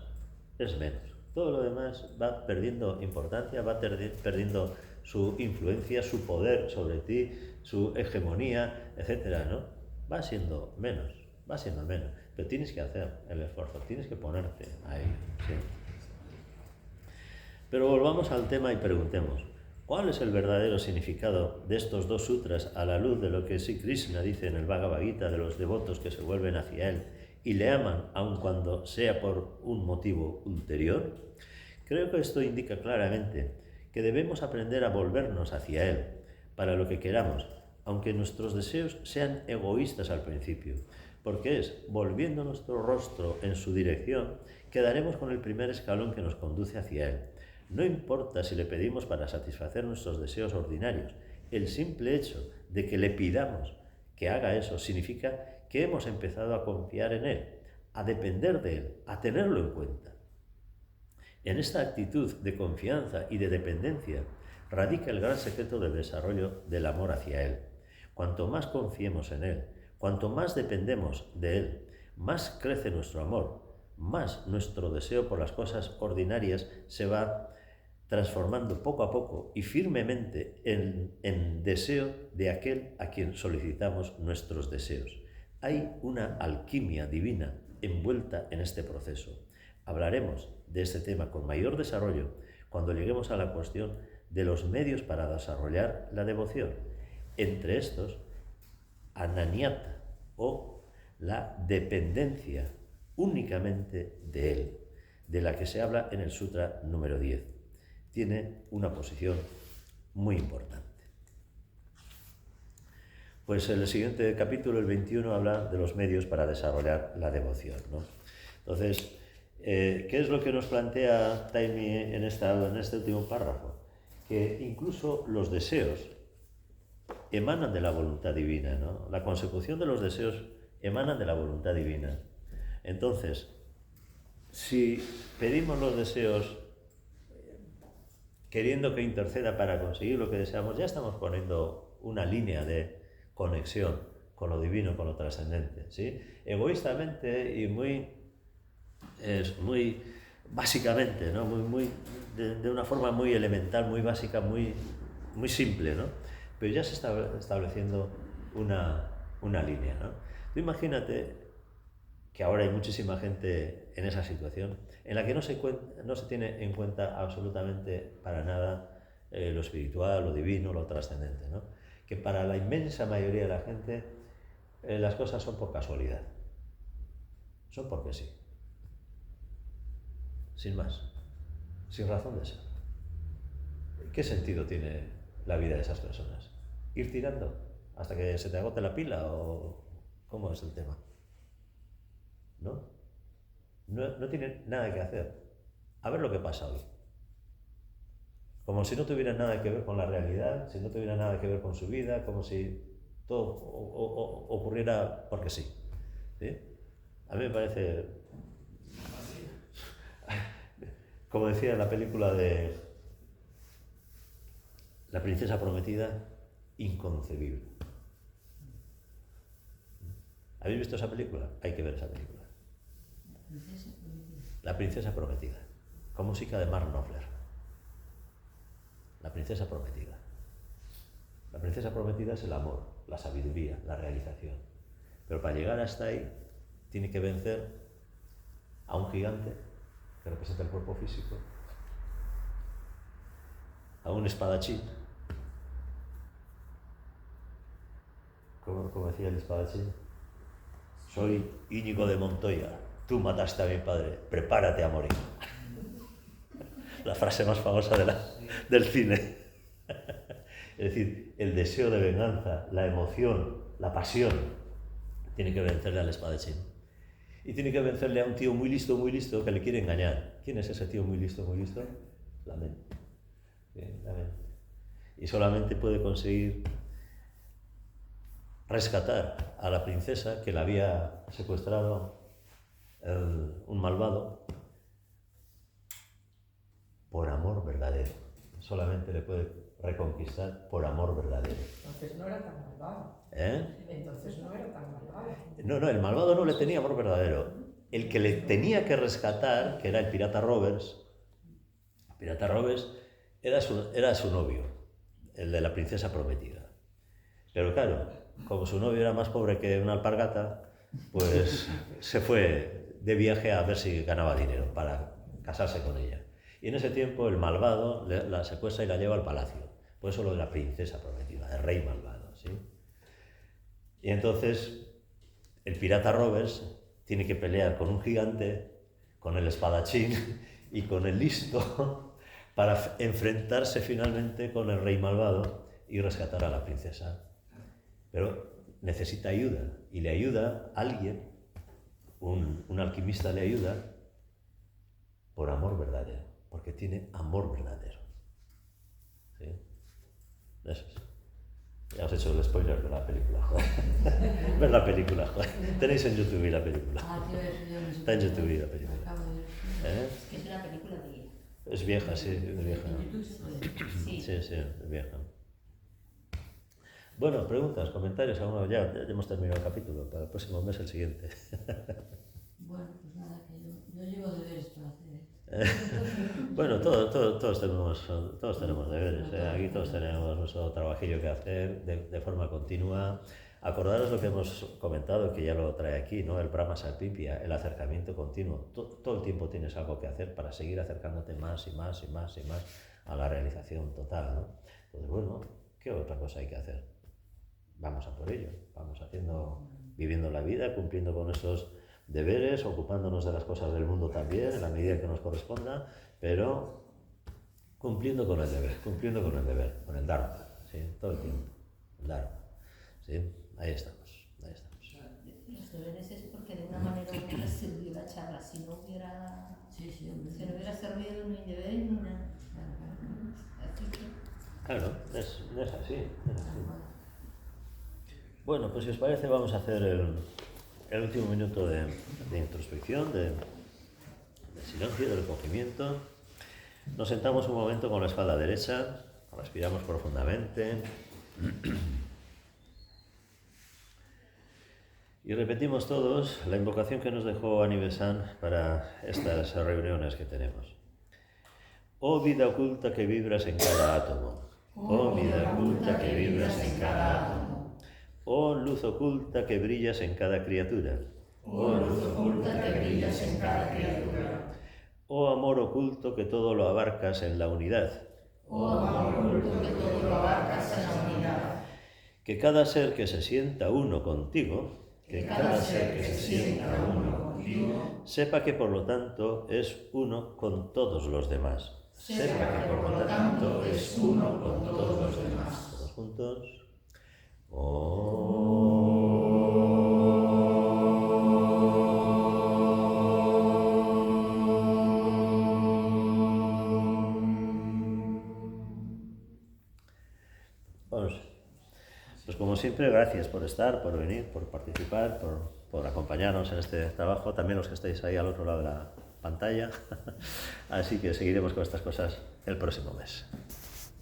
es menos. Todo lo demás va perdiendo importancia, va perdiendo su influencia, su poder sobre ti, su hegemonía, etcétera, ¿no? Va siendo menos, pero tienes que hacer el esfuerzo, tienes que ponerte a ello, ¿sí? Pero volvamos al tema y preguntemos, ¿cuál es el verdadero significado de estos dos sutras a la luz de lo que Sri Krishna dice en el Bhagavad Gita de los devotos que se vuelven hacia él y le aman aun cuando sea por un motivo ulterior? Creo que esto indica claramente que debemos aprender a volvernos hacia él para lo que queramos, aunque nuestros deseos sean egoístas al principio, porque es volviendo nuestro rostro en su dirección que daremos con el primer escalón que nos conduce hacia él. No importa si le pedimos para satisfacer nuestros deseos ordinarios, el simple hecho de que le pidamos que haga eso significa que hemos empezado a confiar en él, a depender de él, a tenerlo en cuenta. En esta actitud de confianza y de dependencia radica el gran secreto del desarrollo del amor hacia él. Cuanto más confiemos en él, cuanto más dependemos de él, más crece nuestro amor, más nuestro deseo por las cosas ordinarias se va transformando poco a poco y firmemente en deseo de aquel a quien solicitamos nuestros deseos. Hay una alquimia divina envuelta en este proceso. Hablaremos de este tema con mayor desarrollo cuando lleguemos a la cuestión de los medios para desarrollar la devoción. Entre estos, Ananyata, o la dependencia únicamente de él, de la que se habla en el Sutra número 10. Tiene una posición muy importante. Pues el siguiente capítulo, el 21, habla de los medios para desarrollar la devoción, ¿no? Entonces, ¿qué es lo que nos plantea Taimi en este último párrafo? Que incluso los deseos emanan de la voluntad divina, ¿no? La consecución de los deseos emana de la voluntad divina. Entonces, si pedimos los deseos queriendo que interceda para conseguir lo que deseamos, ya estamos poniendo una línea de conexión con lo divino, con lo trascendente, ¿sí? Egoístamente y muy básicamente, ¿no? De una forma muy elemental, muy básica, muy simple, ¿no? Pero ya se está estableciendo una línea, ¿no? Tú imagínate que ahora hay muchísima gente en esa situación en la que no se tiene en cuenta absolutamente para nada lo espiritual, lo divino, lo trascendente, ¿no? Que para la inmensa mayoría de la gente las cosas son por casualidad, son porque sí, sin más, sin razón de ser. ¿Qué sentido tiene la vida de esas personas? ¿Ir tirando hasta que se te agote la pila o cómo es el tema? No tienen nada que hacer. A ver lo que pasa hoy. Como si no tuviera nada que ver con la realidad, si no tuviera nada que ver con su vida, como si todo ocurriera porque sí. ¿Sí? A mí me parece, como decía en la película de La princesa prometida, inconcebible. ¿Habéis visto esa película? Hay que ver esa película. La princesa prometida, con música de Mark Knopfler. La princesa prometida. La princesa prometida es el amor, la sabiduría, la realización. Pero para llegar hasta ahí, tiene que vencer a un gigante que representa el cuerpo físico, a un espadachín. Como decía el espadachín, soy Íñigo de Montoya, tú mataste a mi padre, prepárate a morir. La frase más famosa del cine. Es decir, el deseo de venganza, la emoción, la pasión, tiene que vencerle al espadachín. Y tiene que vencerle a un tío muy listo, que le quiere engañar. ¿Quién es ese tío muy listo, muy listo? La mente. Bien, la mente. Y solamente puede conseguir rescatar a la princesa que la había secuestrado un malvado por amor verdadero. Solamente le puede reconquistar por amor verdadero. Entonces no era tan malvado. Entonces no era tan malvado. No, el malvado no le tenía amor verdadero. El que le tenía que rescatar, que era el pirata Roberts, era su novio, el de la princesa prometida. Pero claro, como su novio era más pobre que una alpargata, pues se fue de viaje a ver si ganaba dinero para casarse con ella. Y en ese tiempo el malvado la secuestra y la lleva al palacio. Por eso lo de la princesa prometida, el rey malvado, ¿sí? Y entonces el pirata Roberts tiene que pelear con un gigante, con el espadachín y con el listo para enfrentarse finalmente con el rey malvado y rescatar a la princesa. Pero necesita ayuda, y le ayuda alguien, un alquimista le ayuda por amor verdadero, porque tiene amor verdadero. ¿Sí? Eso es. Ya os he hecho el spoiler de la película, joder. Ver la película, joder. Tenéis en YouTube la película. Está en YouTube la película. Es que es una película vieja. Es vieja, sí, es vieja. Sí. Sí, es vieja. Bueno, preguntas, comentarios, ya hemos terminado el capítulo, para el próximo mes el siguiente. Bueno, pues nada, que yo llevo deberes para hacer. Bueno, todos tenemos deberes, aquí todos tenemos nuestro trabajillo que hacer de forma continua. Acordaros lo que hemos comentado, que ya lo trae aquí, ¿no? El Brahma Sarpipya, el acercamiento continuo. Todo el tiempo tienes algo que hacer para seguir acercándote más y más a la realización total, ¿no? Entonces, bueno, ¿qué otra cosa hay que hacer? Vamos a por ello, vamos viviendo la vida, cumpliendo con nuestros deberes, ocupándonos de las cosas del mundo también, en la medida que nos corresponda, pero cumpliendo con el deber, con el Dharma, ¿sí? Todo el tiempo, el Dharma, ¿sí? Ahí estamos. Los deberes es porque de una manera u otra sirvió la charla, si no hubiera servido ni deber ni nada. Claro, es así. Bueno, pues si os parece vamos a hacer el último minuto de introspección, de silencio, de recogimiento. Nos sentamos un momento con la espalda derecha, respiramos profundamente y repetimos todos la invocación que nos dejó Annie-Besant para estas reuniones que tenemos. Oh vida oculta que vibras en cada átomo. Oh vida oculta que vibras en cada átomo. Oh luz oculta que brillas en cada criatura. Oh luz oculta que brillas en cada criatura. Oh amor oculto que todo lo abarcas en la unidad. Oh amor oculto que todo lo abarcas en la unidad. Que cada ser que se sienta uno contigo, sepa que por lo tanto es uno con todos los demás. Sepa que por lo tanto es uno con todos los demás. Todos juntos. Pues como siempre, gracias por estar, por venir, por participar, por acompañarnos en este trabajo, también los que estáis ahí al otro lado de la pantalla. Así que seguiremos con estas cosas el próximo mes.